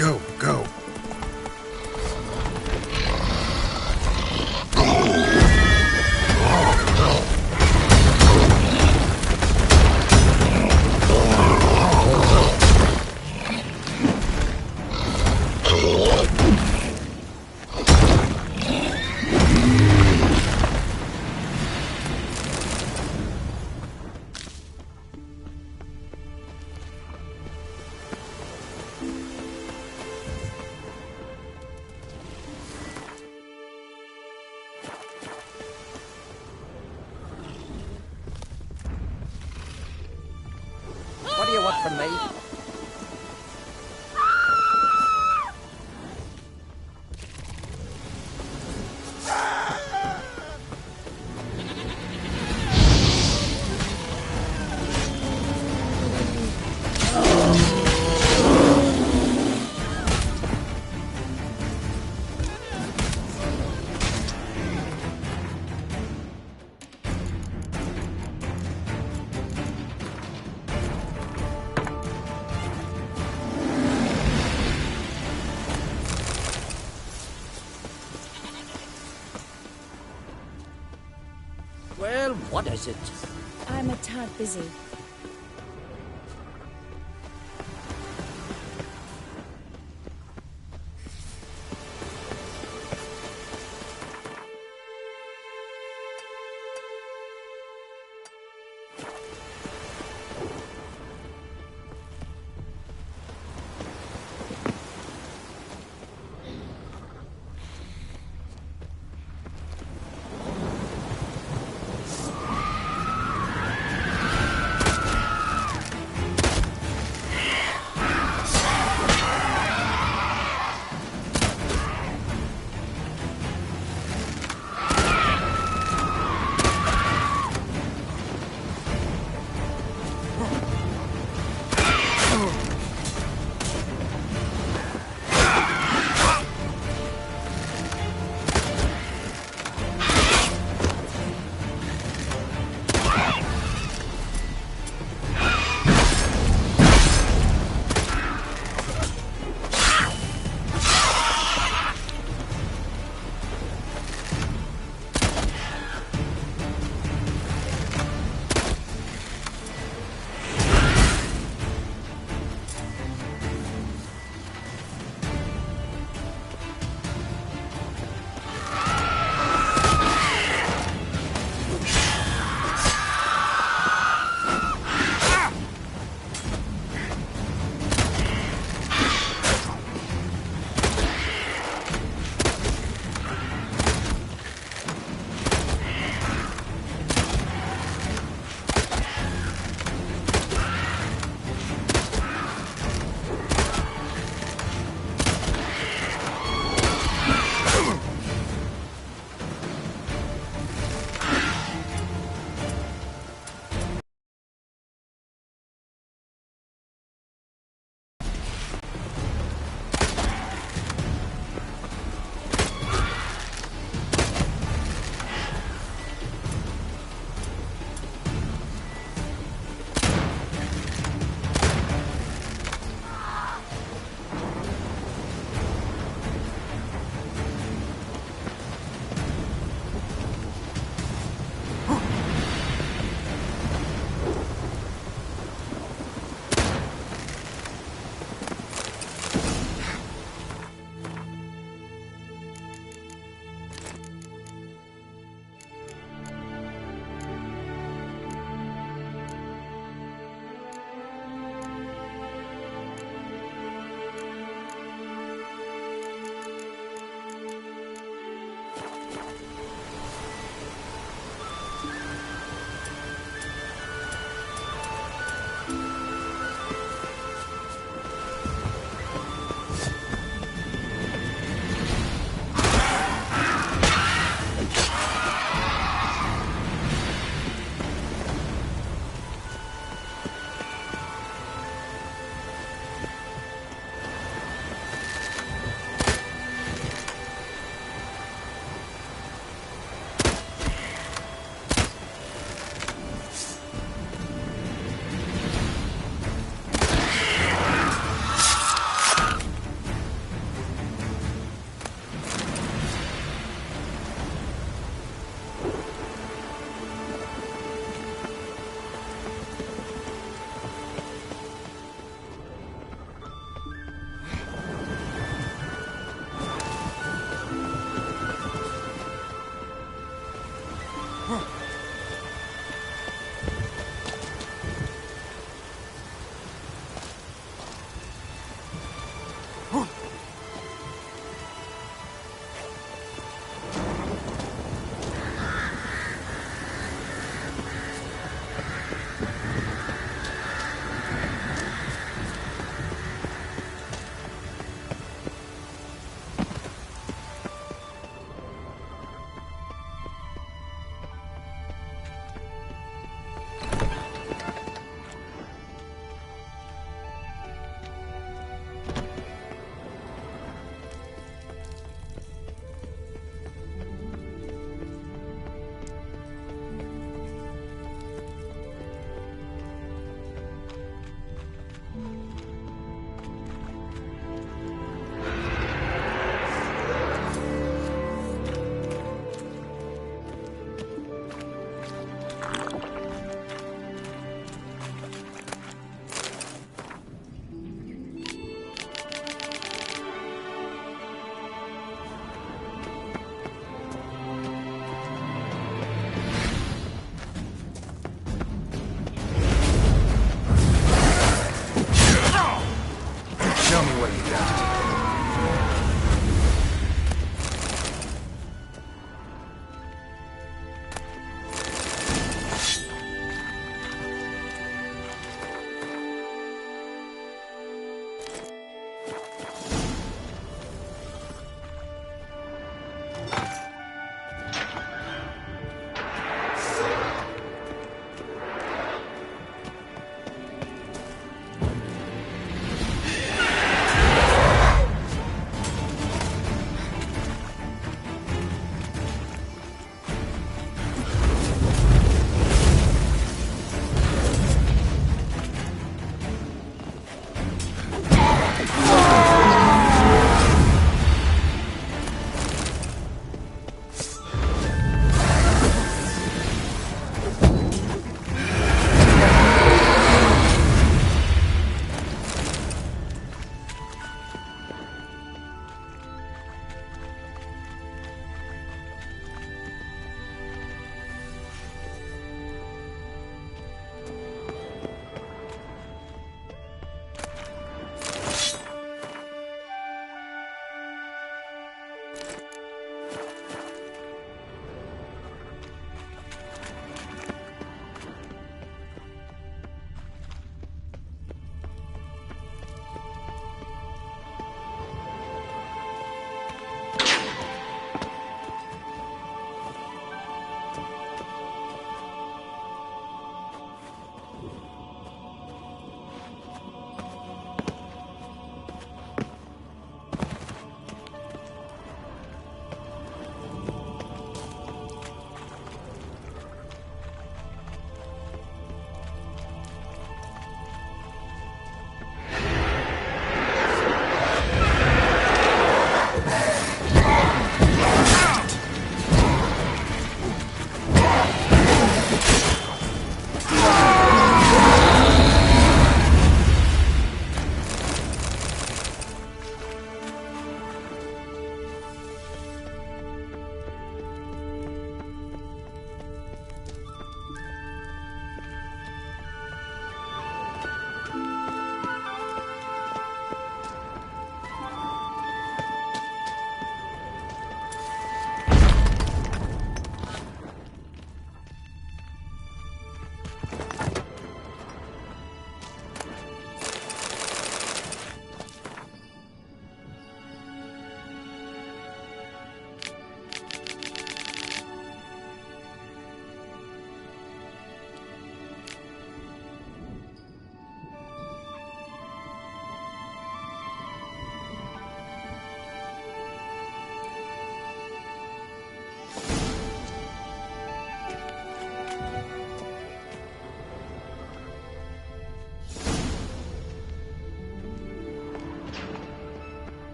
Go, go. What do you want from me? Well, what is it? I'm a tad busy.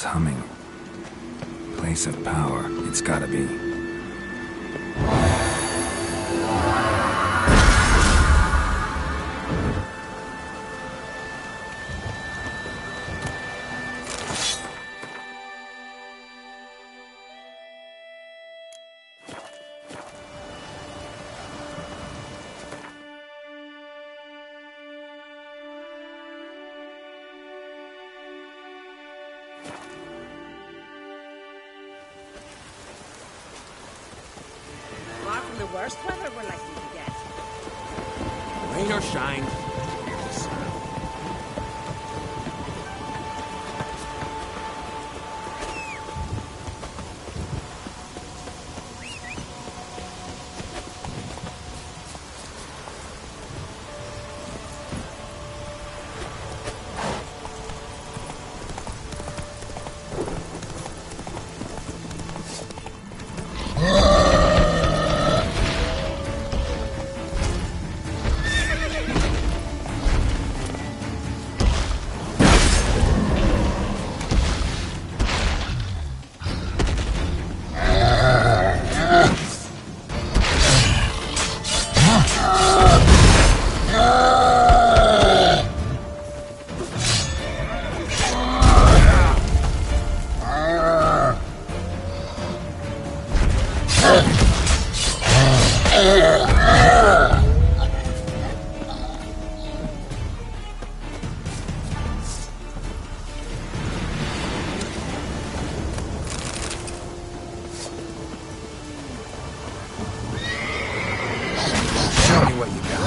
someone's humming. Place of power, it's gotta be. Far from the worst weather we're likely to get. Rain or shine. Show me what you got.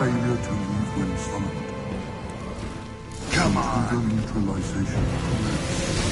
failure to leave when summoned. Come on! The neutralization commences.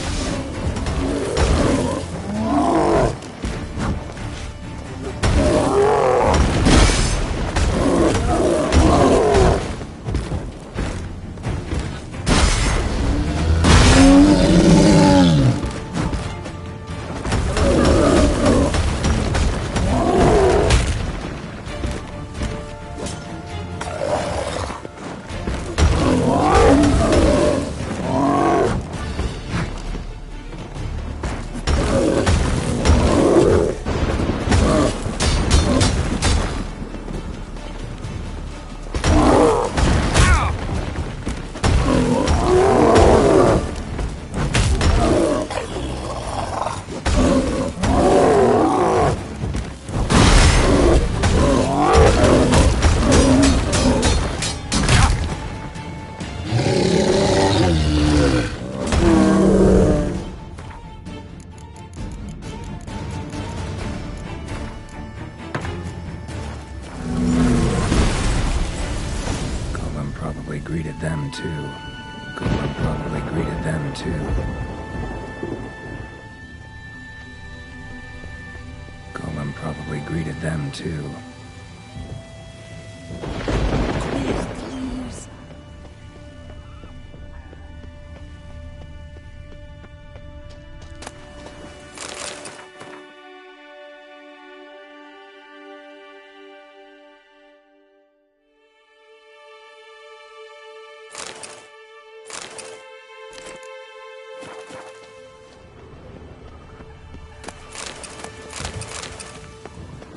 Greeted them too. Golem probably greeted them too. Golem probably greeted them too. Please.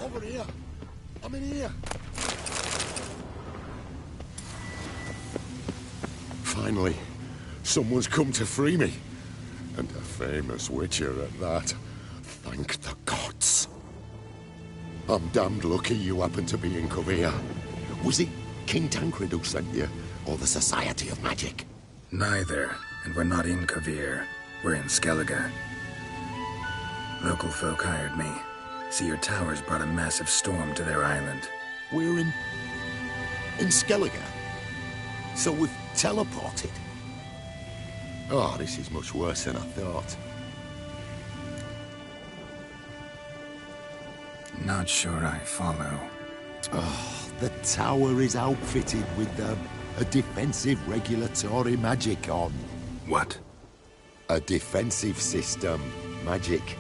Over here. I'm in here. Finally, someone's come to free me. And a famous witcher at that. Thank the gods. I'm damned lucky you happen to be in Korea. Was it King Tancred who sent you, or the Society of Magic? Neither, and we're not in Kavir. We're in Skellige. Local folk hired me. See, your towers brought a massive storm to their island. We're in Skellige? So we've teleported? Oh, this is much worse than I thought. Not sure I follow. Oh, the tower is outfitted with a defensive regulatory magic on. What? A defensive system magic.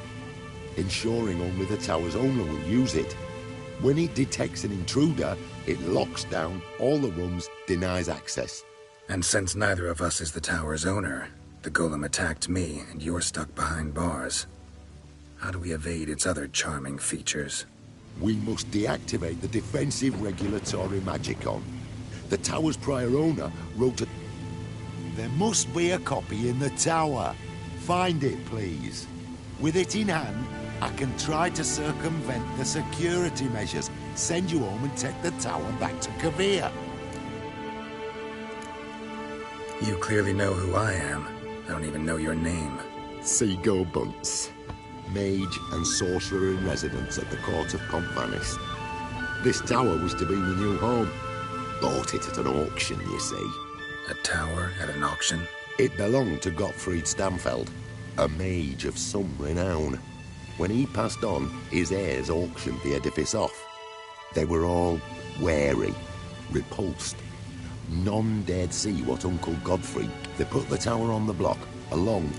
Ensuring only the tower's owner will use it. When it detects an intruder, it locks down all the rooms, denies access. And since neither of us is the tower's owner, the golem attacked me, and you're stuck behind bars. How do we evade its other charming features? We must deactivate the defensive regulatory magic on. The tower's prior owner wrote a... There must be a copy in the tower. Find it, please. With it in hand, I can try to circumvent the security measures, send you home and take the tower back to Kavir. You clearly know who I am. I don't even know your name. Seagull Bunce. Mage and sorcerer in residence at the court of Pomphanis. This tower was to be my new home. Bought it at an auction, you see. A tower at an auction? It belonged to Gottfried Stamfeld, a mage of some renown. When he passed on, his heirs auctioned the edifice off. They were all wary, repulsed. None dared see what Uncle Godfrey... They put the tower on the block, along.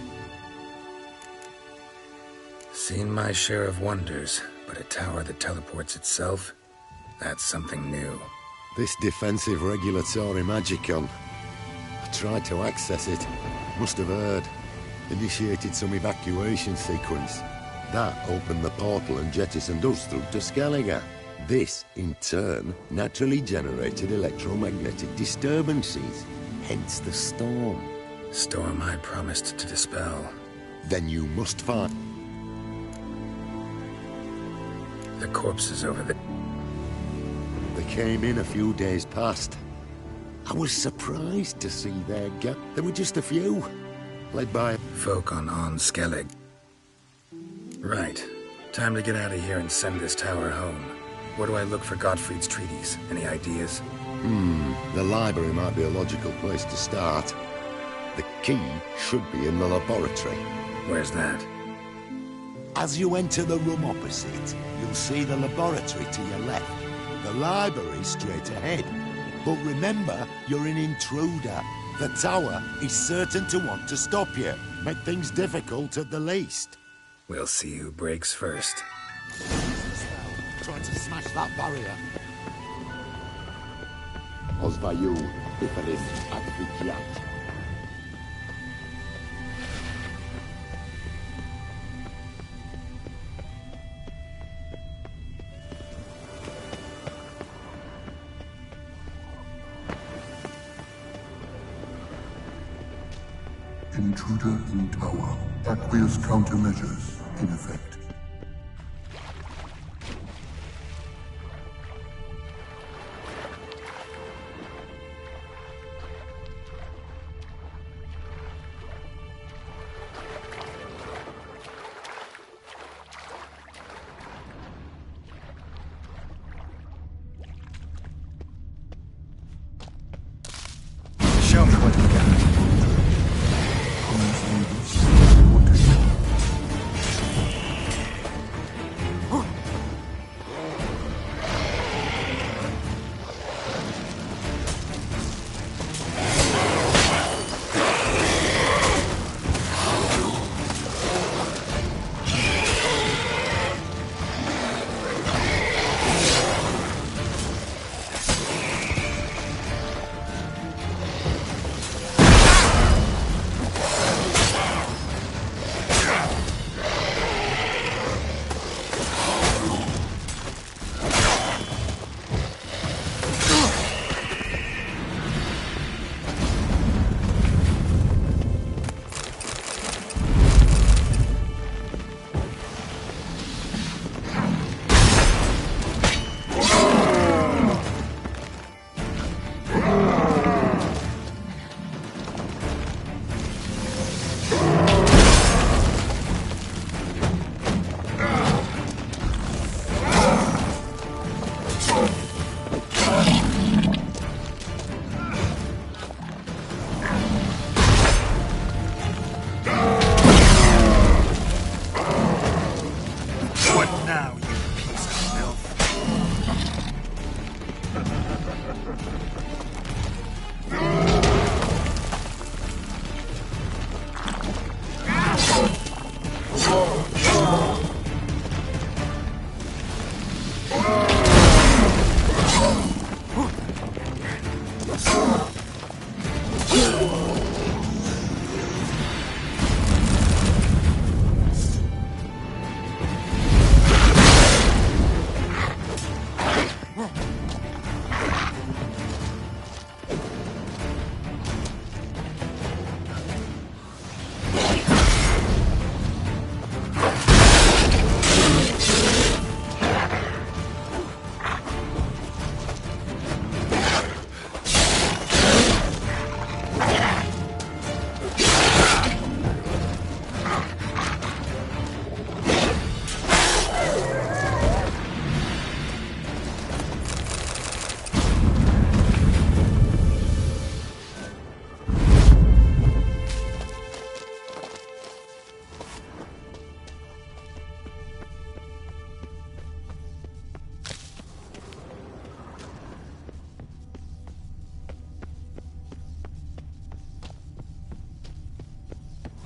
Seen my share of wonders, but a tower that teleports itself? That's something new. This defensive regulatory magicon. I tried to access it. Must have heard. Initiated some evacuation sequence. That opened the portal and jettisoned us through to Skellige. This, in turn, naturally generated electromagnetic disturbances. Hence the storm. Storm I promised to dispel. Then you must find... The corpses over there. They came in a few days past. I was surprised to see their gap. There were just a few. Led by... Folk on Skellige. Right. Time to get out of here and send this tower home. Where do I look for Gottfried's treaties? Any ideas? The library might be a logical place to start. The key should be in the laboratory. Where's that? As you enter the room opposite, you'll see the laboratory to your left. The library straight ahead. But remember, you're an intruder. The tower is certain to want to stop you. Make things difficult at the least. We'll see who breaks first. Trying to smash that barrier. Ozvaju, Iferis, Advikiat. Intruder in tower. Aqueous countermeasures in effect. Show me what you got.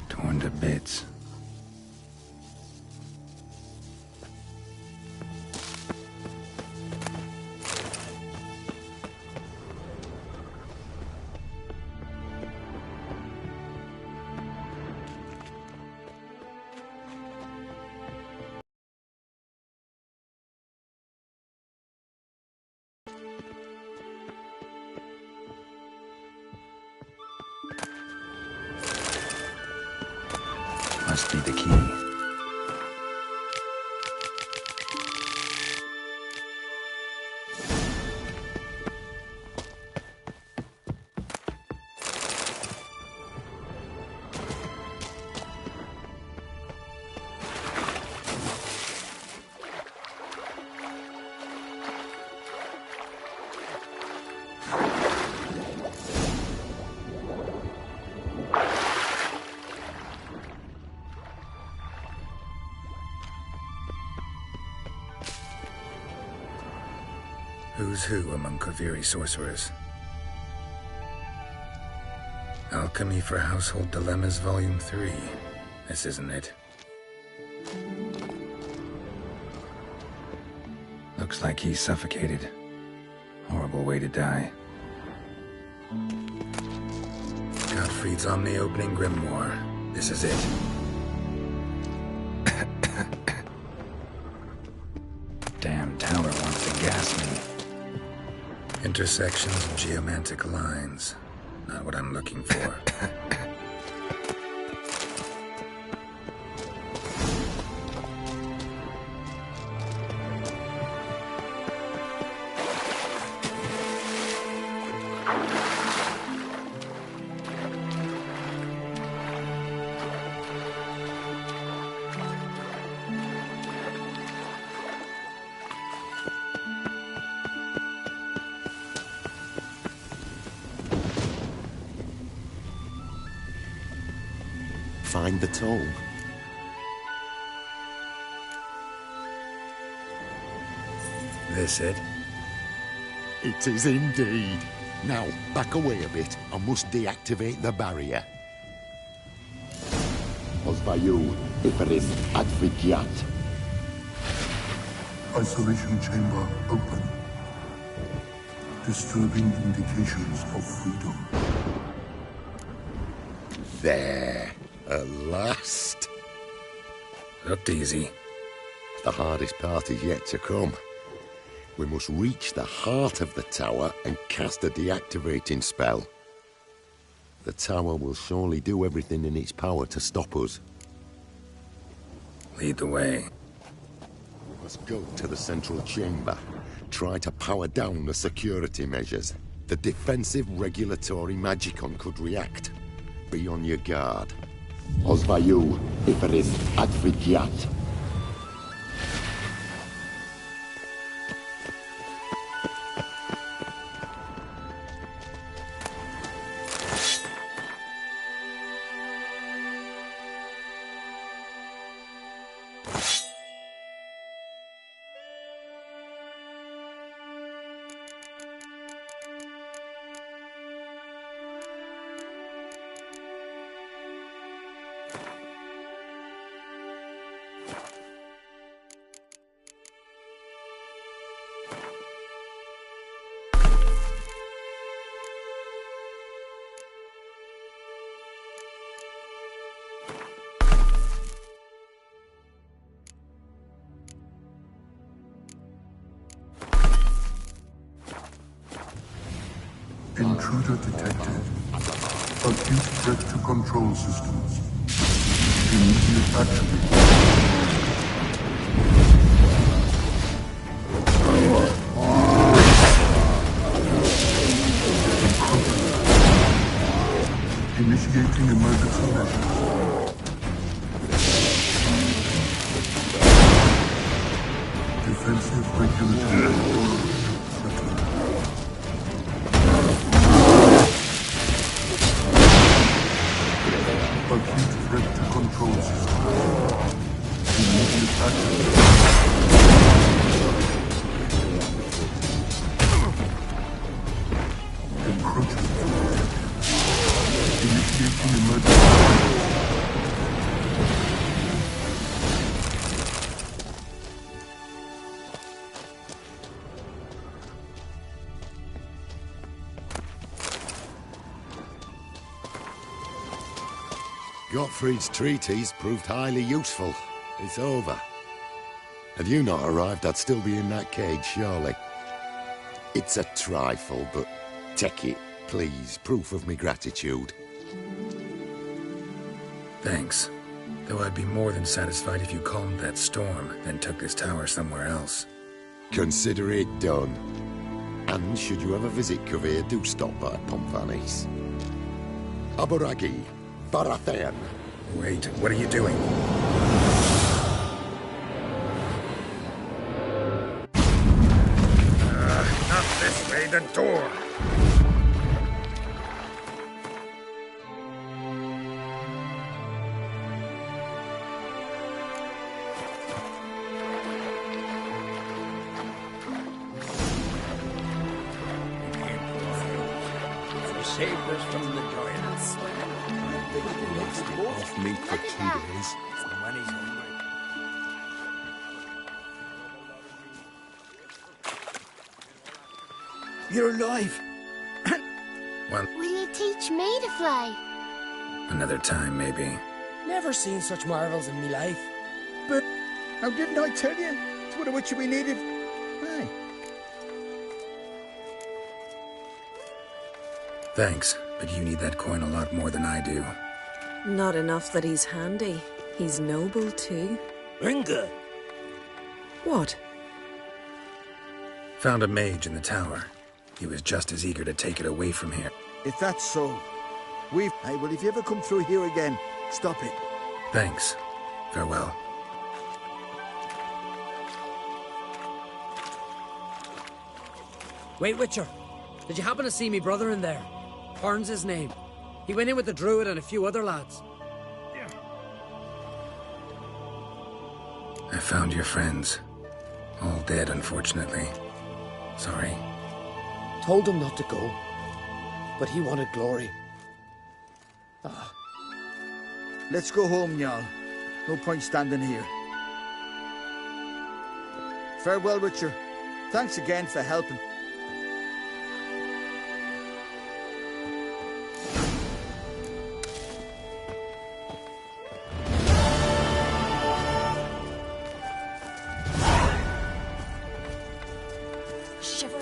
Torn to bits. Must be the key. Who's who among Kaviri sorcerers? Alchemy for Household Dilemmas, Volume 3. This isn't it. Looks like he's suffocated. Horrible way to die. Gottfried's on the opening grimoire. This is it. Damn tower wants to gas me. Intersections of geomantic lines. Not what I'm looking for. Find the toll. This it? It is indeed. Now, back away a bit. I must deactivate the barrier. Osvayu, Iferin, Advigyat. Isolation chamber open. Disturbing indications of freedom. There. At last. Looked easy. The hardest part is yet to come. We must reach the heart of the tower and cast a deactivating spell. The tower will surely do everything in its power to stop us. Lead the way. We must go to the central chamber. Try to power down the security measures. The defensive regulatory magicon could react. Be on your guard. Osvayu, Iferin, Advigyat. Intruder detected. Acute threat to control systems. Immediate action. Initiating emergency measures. Defensive regulatory. Acute threat to control system. Immediate action. Encroachment. Initiating emergency. Gottfried's treatise proved highly useful. It's over. Had you not arrived, I'd still be in that cage, surely. It's a trifle, but take it, please. Proof of me gratitude. Thanks. Though I'd be more than satisfied if you calmed that storm, then took this tower somewhere else. Consider it done. And should you ever visit Kavir, do stop by Pomphanis. Aburagi. Barathan. Wait, what are you doing? Not this way, the door. saved us from the giants. Off meat for 2 days. And when he's hungry. You're alive. Well, Will you teach me to fly? another time, maybe. Never seen such marvels in me life. But how didn't I tell you? It's what of which we needed. Aye. Thanks, but you need that coin a lot more than I do. Not enough that he's handy. He's noble too. Ringa! What? Found a mage in the tower. He was just as eager to take it away from here. If that's so, Hey, well, if you ever come through here again, stop it. Thanks. Farewell. Wait, Witcher. Did you happen to see me brother in there? Horn's his name. He went in with the druid and a few other lads. I found your friends. All dead, unfortunately. Sorry. Told him not to go, but he wanted glory. Let's go home, Jarl. No point standing here. Farewell, Witcher. Thanks again for helping. Shiver.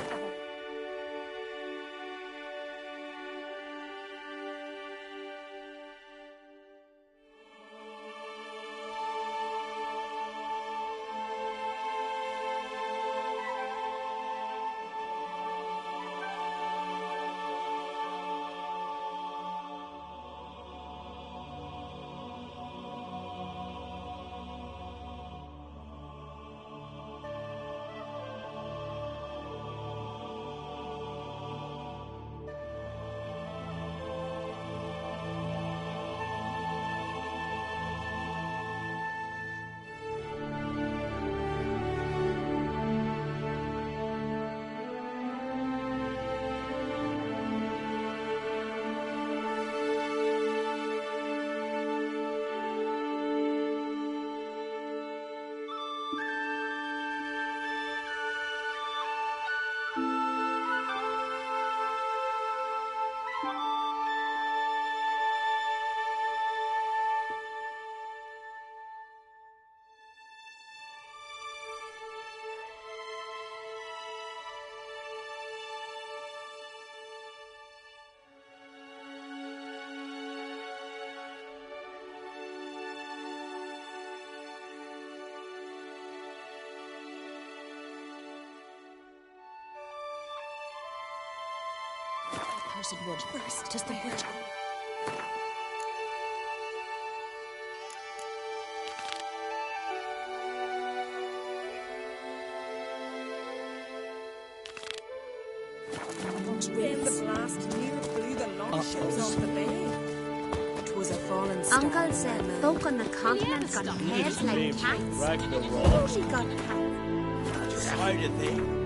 Cursed wood. First, just the wood. In the blast near blew the longships off the bay. 'Twas a fallen star. Uncle said folk on the continent got heads like cats. Oh, she got cats. How did they?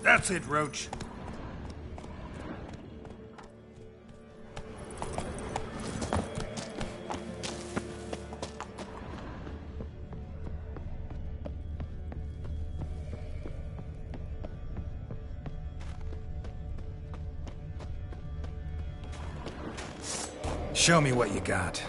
That's it, Roach. Show me what you got.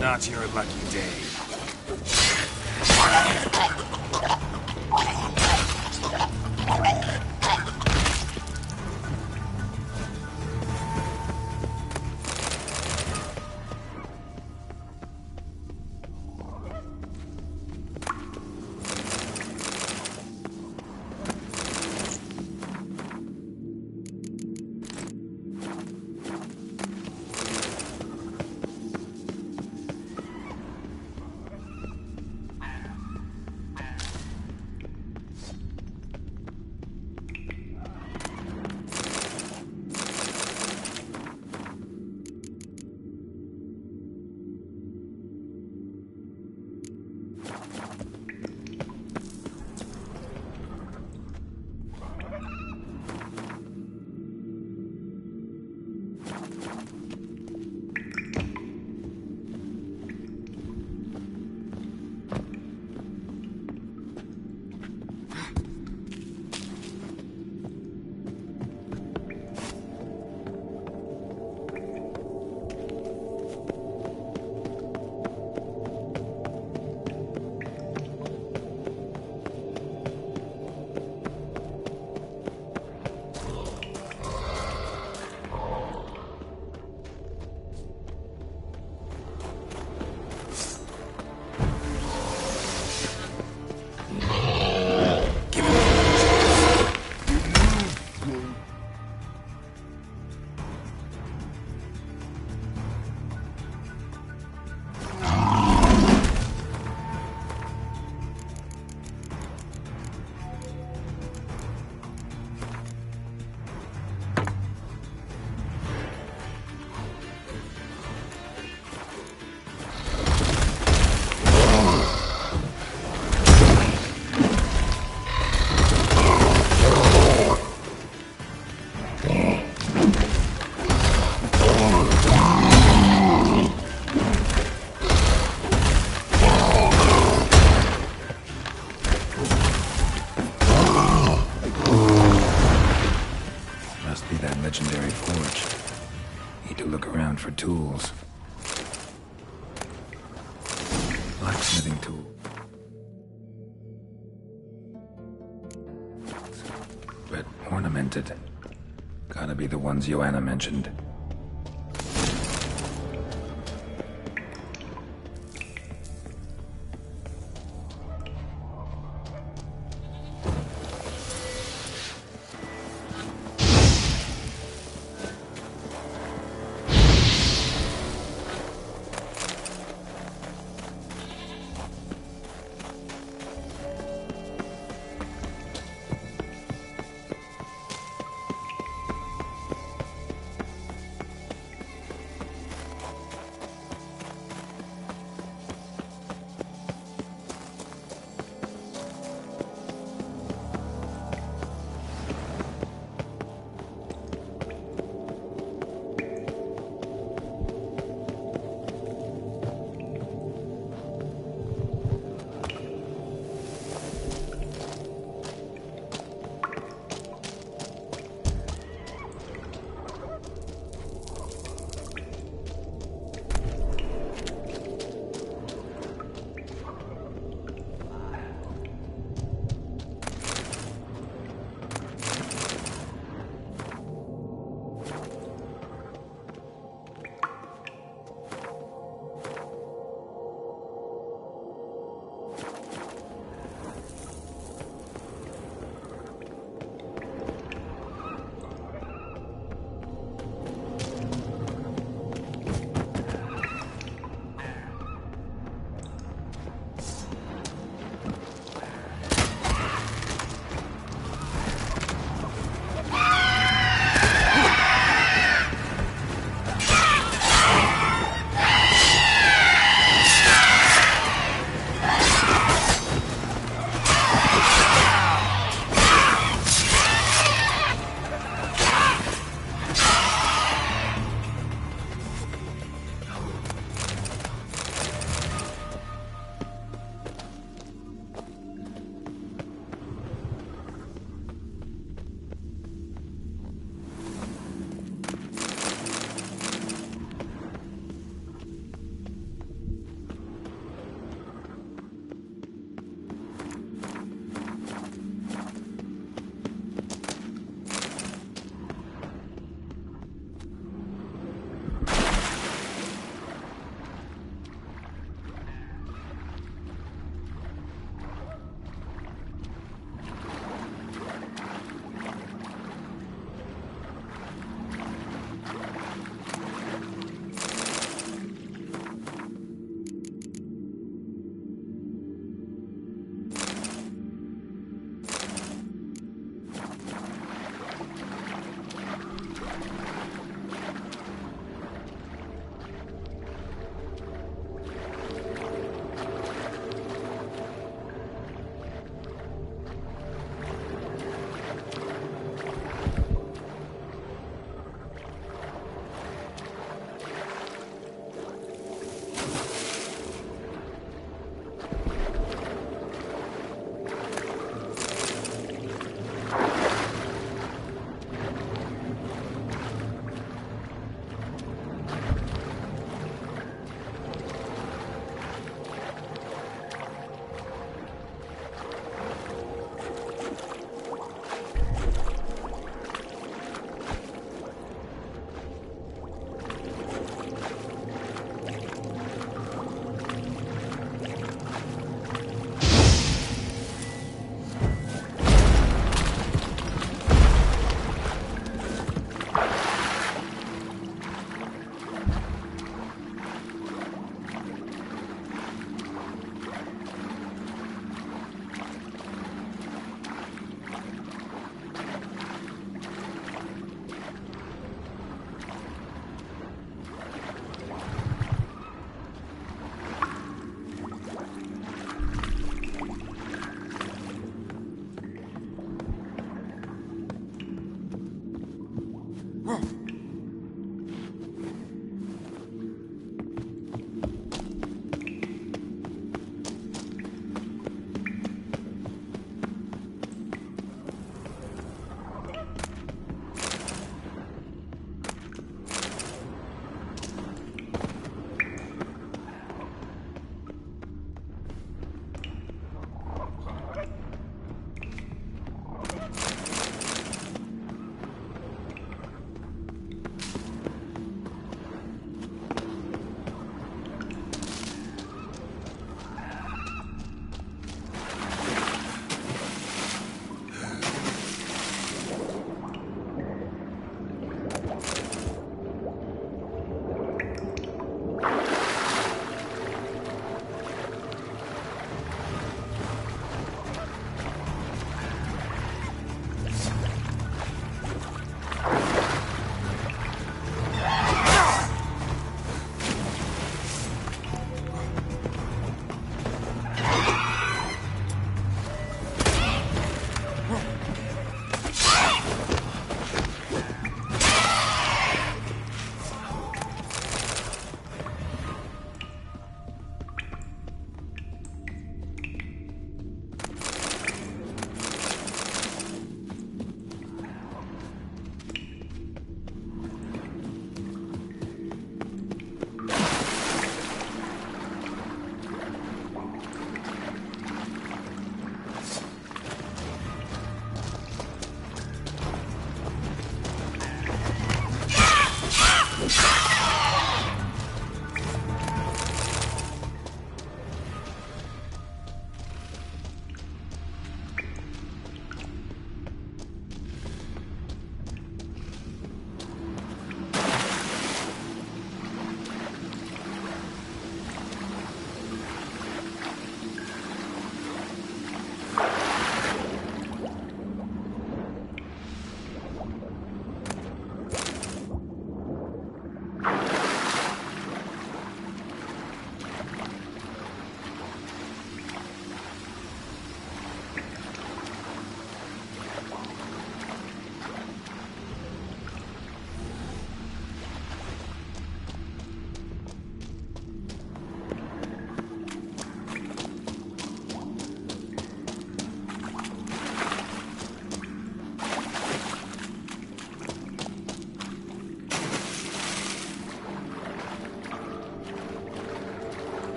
Not your lucky day. for tools. Blacksmithing tool. But ornamented. Gotta be the ones Joanna mentioned.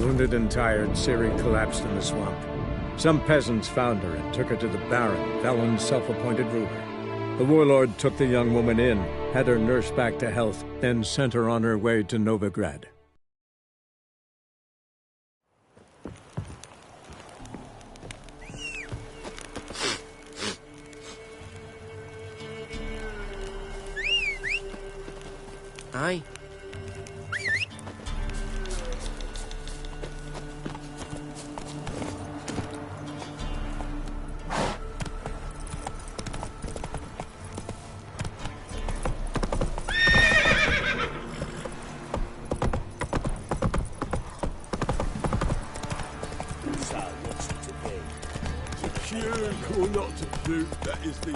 Wounded and tired, Ciri collapsed in the swamp. Some peasants found her and took her to the Baron, Valen's self-appointed ruler. The warlord took the young woman in, had her nursed back to health, then sent her on her way to Novigrad. Aye. Not to do, that is the...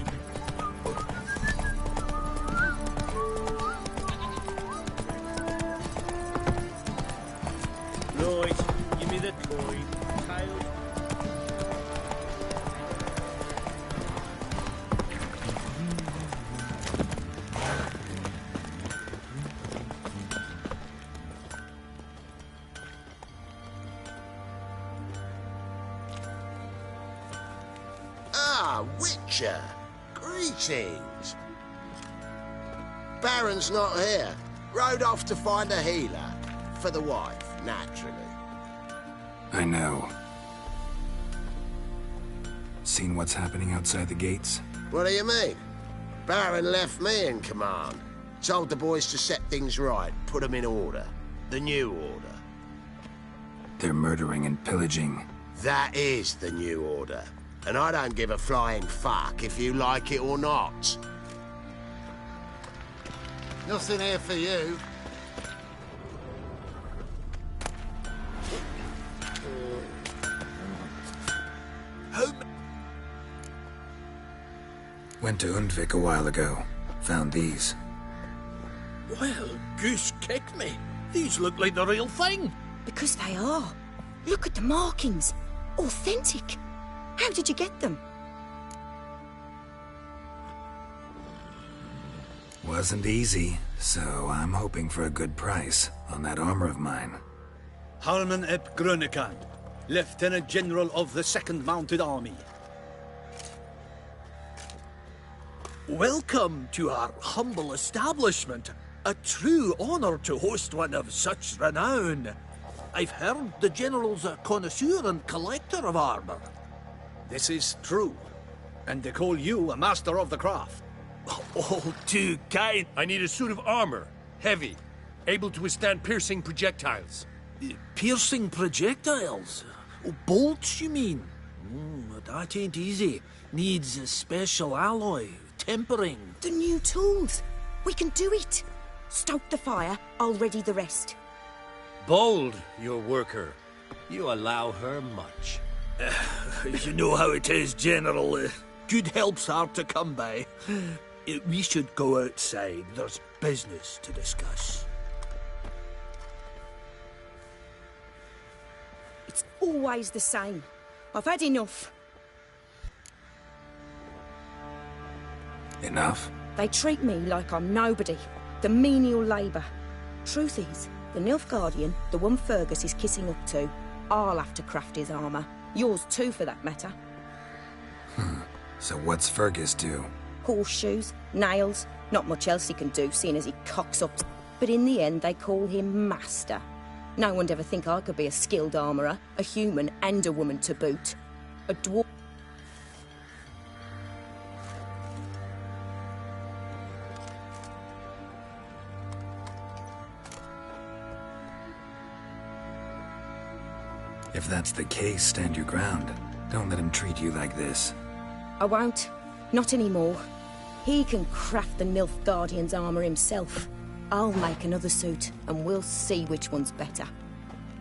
Right, give me the coin. Tails. Ah, Witcher! Greetings! Baron's not here. Rode off to find a healer. For the wife, naturally. I know. Seen what's happening outside the gates? What do you mean? Baron left me in command. Told the boys to set things right, put them in order. The new order. They're murdering and pillaging. That is the new order. And I don't give a flying fuck if you like it or not. Nothing here for you. Went to Undvik a while ago. Found these. Well, goose kick me. These look like the real thing. Because they are. Look at the markings. Authentic. How did you get them? Wasn't easy, so I'm hoping for a good price on that armor of mine. Harman ep Grunekand, Lieutenant General of the 2nd Mounted Army. Welcome to our humble establishment. A true honor to host one of such renown. I've heard the General's a connoisseur and collector of armor. This is true. And they call you a master of the craft. All too kind. I need a suit of armor. Heavy. Able to withstand piercing projectiles. Piercing projectiles? Oh, bolts, you mean? That ain't easy. Needs a special alloy. Tempering. The new tools. We can do it. Stoke the fire, I'll ready the rest. Bold, your worker. You allow her much. You know how it is, General. Good help's hard to come by. We should go outside. There's business to discuss. It's always the same. I've had enough. Enough? They treat me like I'm nobody. The menial labour. Truth is, the Nilfgaardian, the one Fergus is kissing up to, I'll have to craft his armour. Yours too, for that matter. So what's Fergus do? Horseshoes, nails, not much else he can do, seeing as he cocks up. But in the end, they call him Master. No one'd ever think I could be a skilled armourer, a human and a woman to boot. A dwarf. If that's the case, stand your ground. Don't let him treat you like this. I won't. Not anymore. He can craft the Nilfgaardian's armour himself. I'll make another suit, and we'll see which one's better.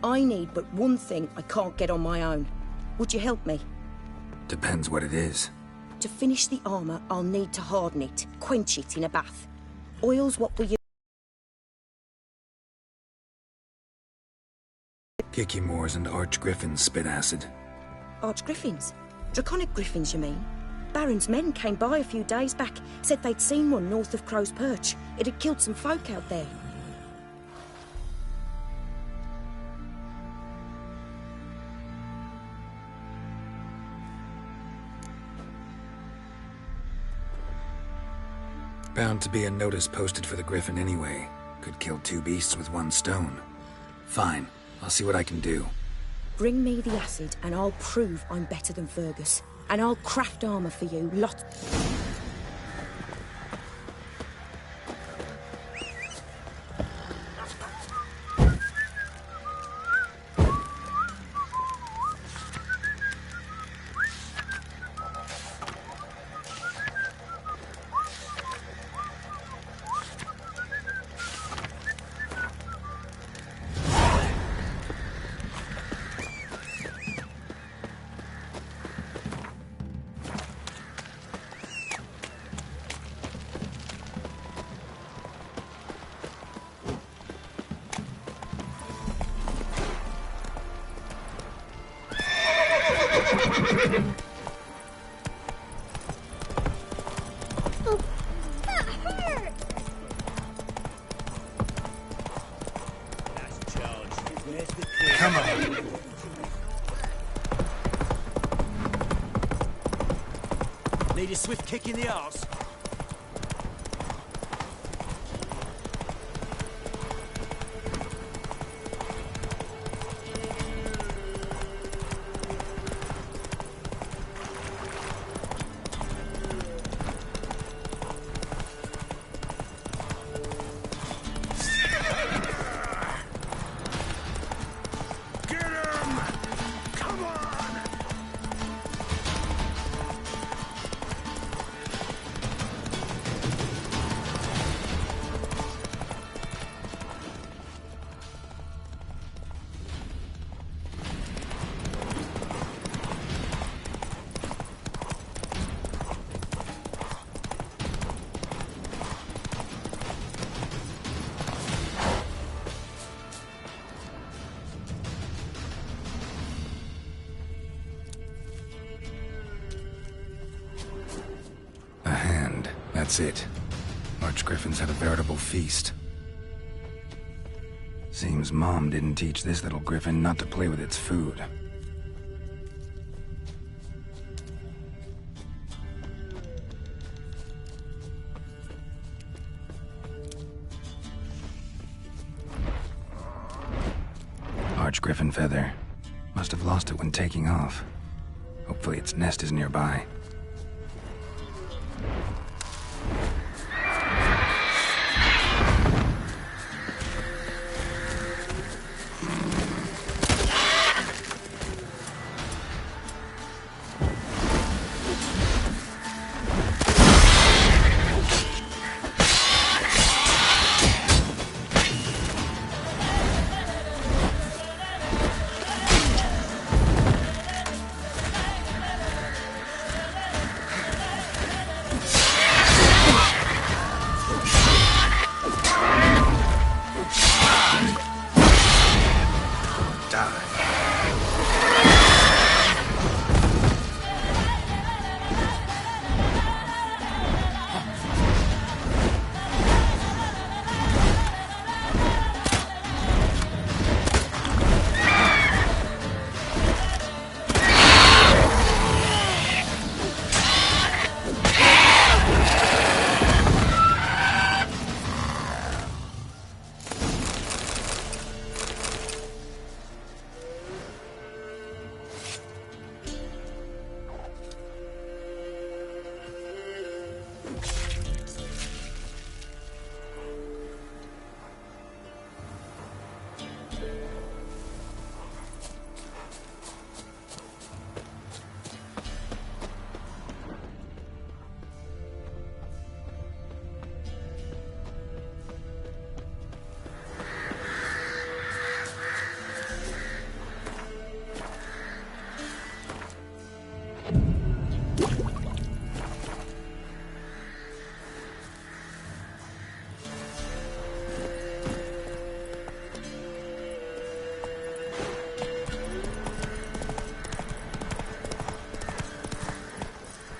I need but one thing I can't get on my own. Would you help me? Depends what it is. To finish the armour, I'll need to harden it, quench it in a bath. Oil's what we use. Kicky-moors and arch-griffins spit acid. Arch-griffins? Draconic griffins, you mean? Baron's men came by a few days back, said they'd seen one north of Crow's Perch. It had killed some folk out there. Bound to be a notice posted for the Griffin anyway. Could kill two beasts with one stone. Fine, I'll see what I can do. Bring me the acid and I'll prove I'm better than Fergus. And I'll craft armor for you, lot. Come on. Need a swift kick in the arse. That's it. Archgriffins had a veritable feast. Seems Mom didn't teach this little griffin not to play with its food. Archgriffin feather. Must have lost it when taking off. Hopefully its nest is nearby.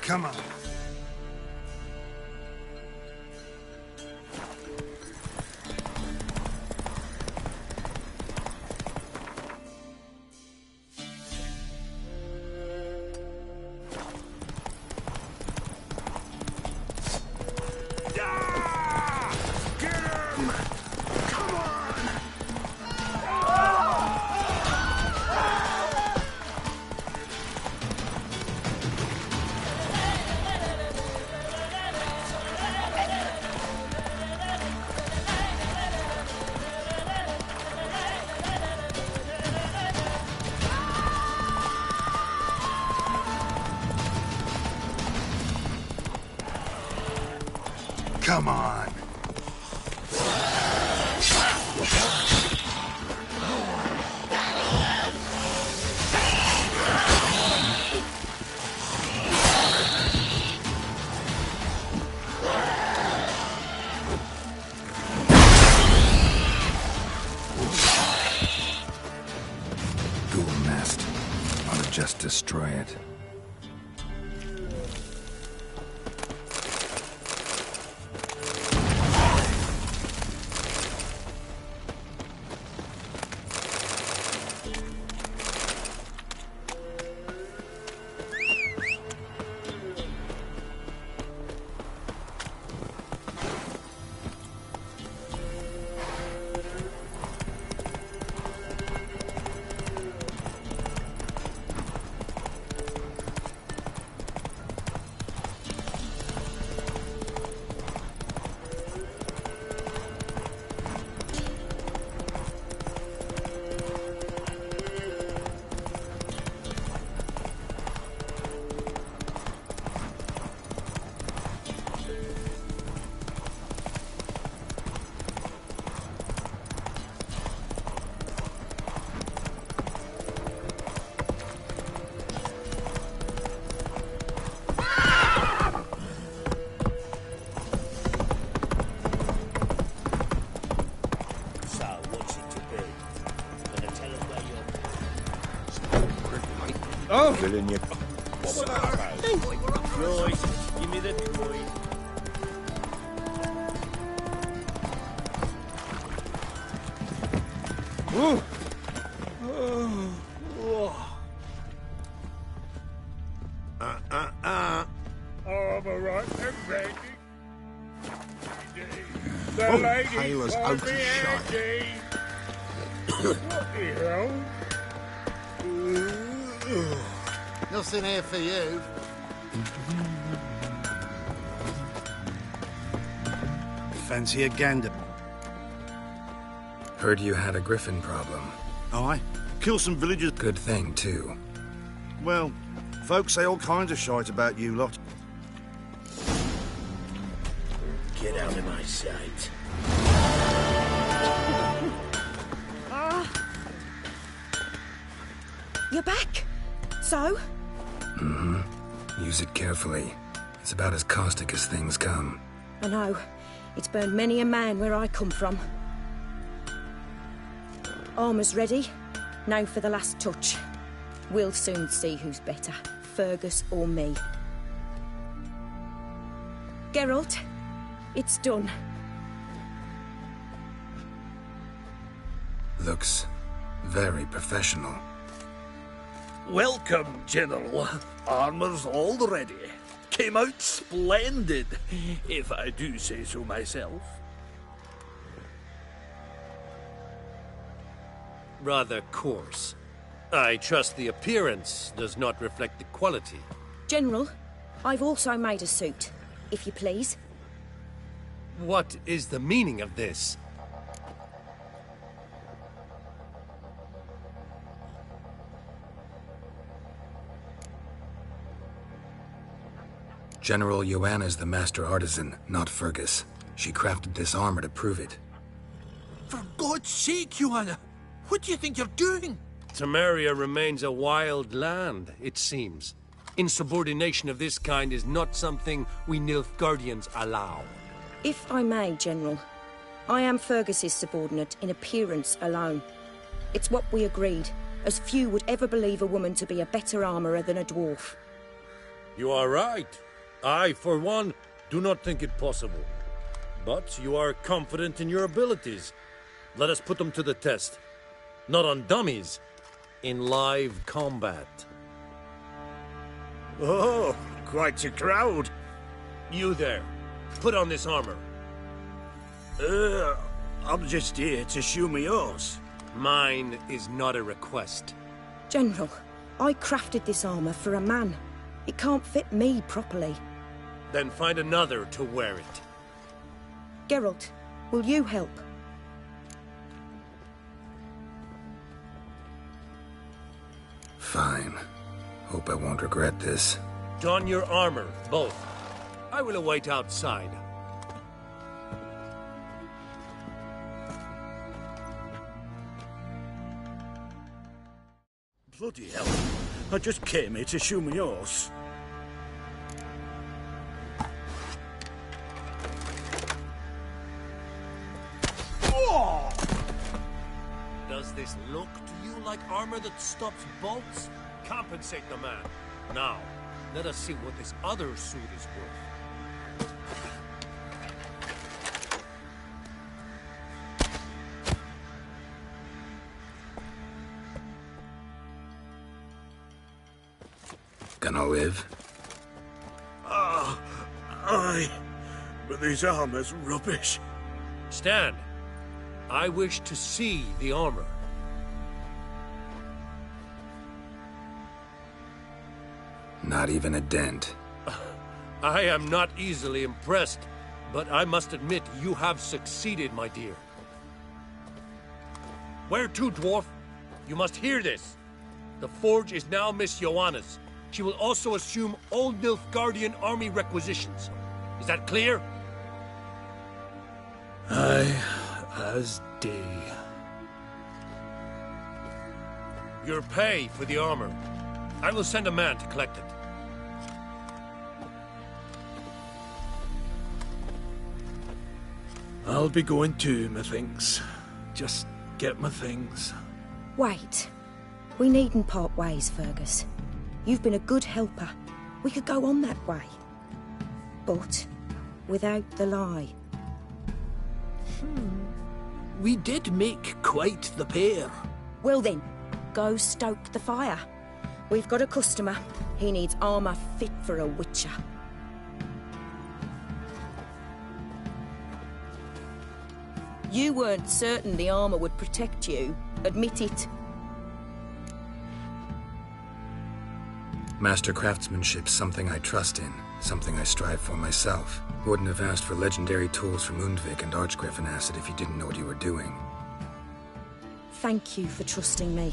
Come on. Die! Come on. Ghoul nest. Ought to just destroy it. Oh! Killing you. Right, give me the toy. Ooh. I'm alright and ready. The Oh, lady Taylor's for out me, of shot. Angie. What the hell? Nothing here for you. Fancy a gander. Heard you had a griffin problem. Aye. Kill some villagers. Good thing, too. Well, folks say all kinds of shite about you lot. Get out of my sight. You're back. So? Mm-hmm. Use it carefully. It's about as caustic as things come. I know. It's burned many a man where I come from. Armour's ready. Now for the last touch. We'll soon see who's better, Fergus or me. Geralt, it's done. Looks very professional. Welcome, General. Armour's all ready. Came out splendid, if I do say so myself. Rather coarse. I trust the appearance does not reflect the quality. General, I've also made a suit, if you please. What is the meaning of this? General Joanna's the master artisan, not Fergus. She crafted this armor to prove it. For God's sake, Joanna, what do you think you're doing? Temeria remains a wild land, it seems. Insubordination of this kind is not something we Nilfgaardians allow. If I may, General, I am Fergus's subordinate in appearance alone. It's what we agreed, as few would ever believe a woman to be a better armourer than a dwarf. You are right. I, for one, do not think it possible. But you are confident in your abilities. Let us put them to the test. Not on dummies, in live combat. Oh, quite a crowd. You there, put on this armor. I'm just here to show me yours. Mine is not a request. General, I crafted this armour for a man. It can't fit me properly. Then find another to wear it. Geralt, will you help? Fine. Hope I won't regret this. Don your armor, both. I will await outside. Bloody hell. I just came here to shoe my horse. Oh! Does this look to you like armor that stops bolts? Compensate the man. Now, let us see what this other suit is worth. Gonna live? Aye. But this armor's rubbish. Stand. I wish to see the armor. Not even a dent. I am not easily impressed, but I must admit you have succeeded, my dear. Where to, dwarf? You must hear this. The forge is now Miss Joanna's. She will also assume all Nilfgaardian army requisitions. Is that clear? Aye, as day. Your pay for the armor. I will send a man to collect it. I'll be going too, methinks. Just get my things. Wait. We needn't part ways, Fergus. You've been a good helper. We could go on that way. But without the lie. We did make quite the pair. Well then, go stoke the fire. We've got a customer. He needs armour fit for a witcher. You weren't certain the armour would protect you. Admit it. Master craftsmanship's something I trust in, something I strive for myself. Wouldn't have asked for legendary tools from Undvik and Archgriffin Acid if you didn't know what you were doing. Thank you for trusting me.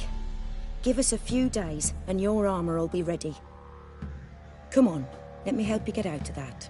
Give us a few days and your armour will be ready. Come on, let me help you get out of that.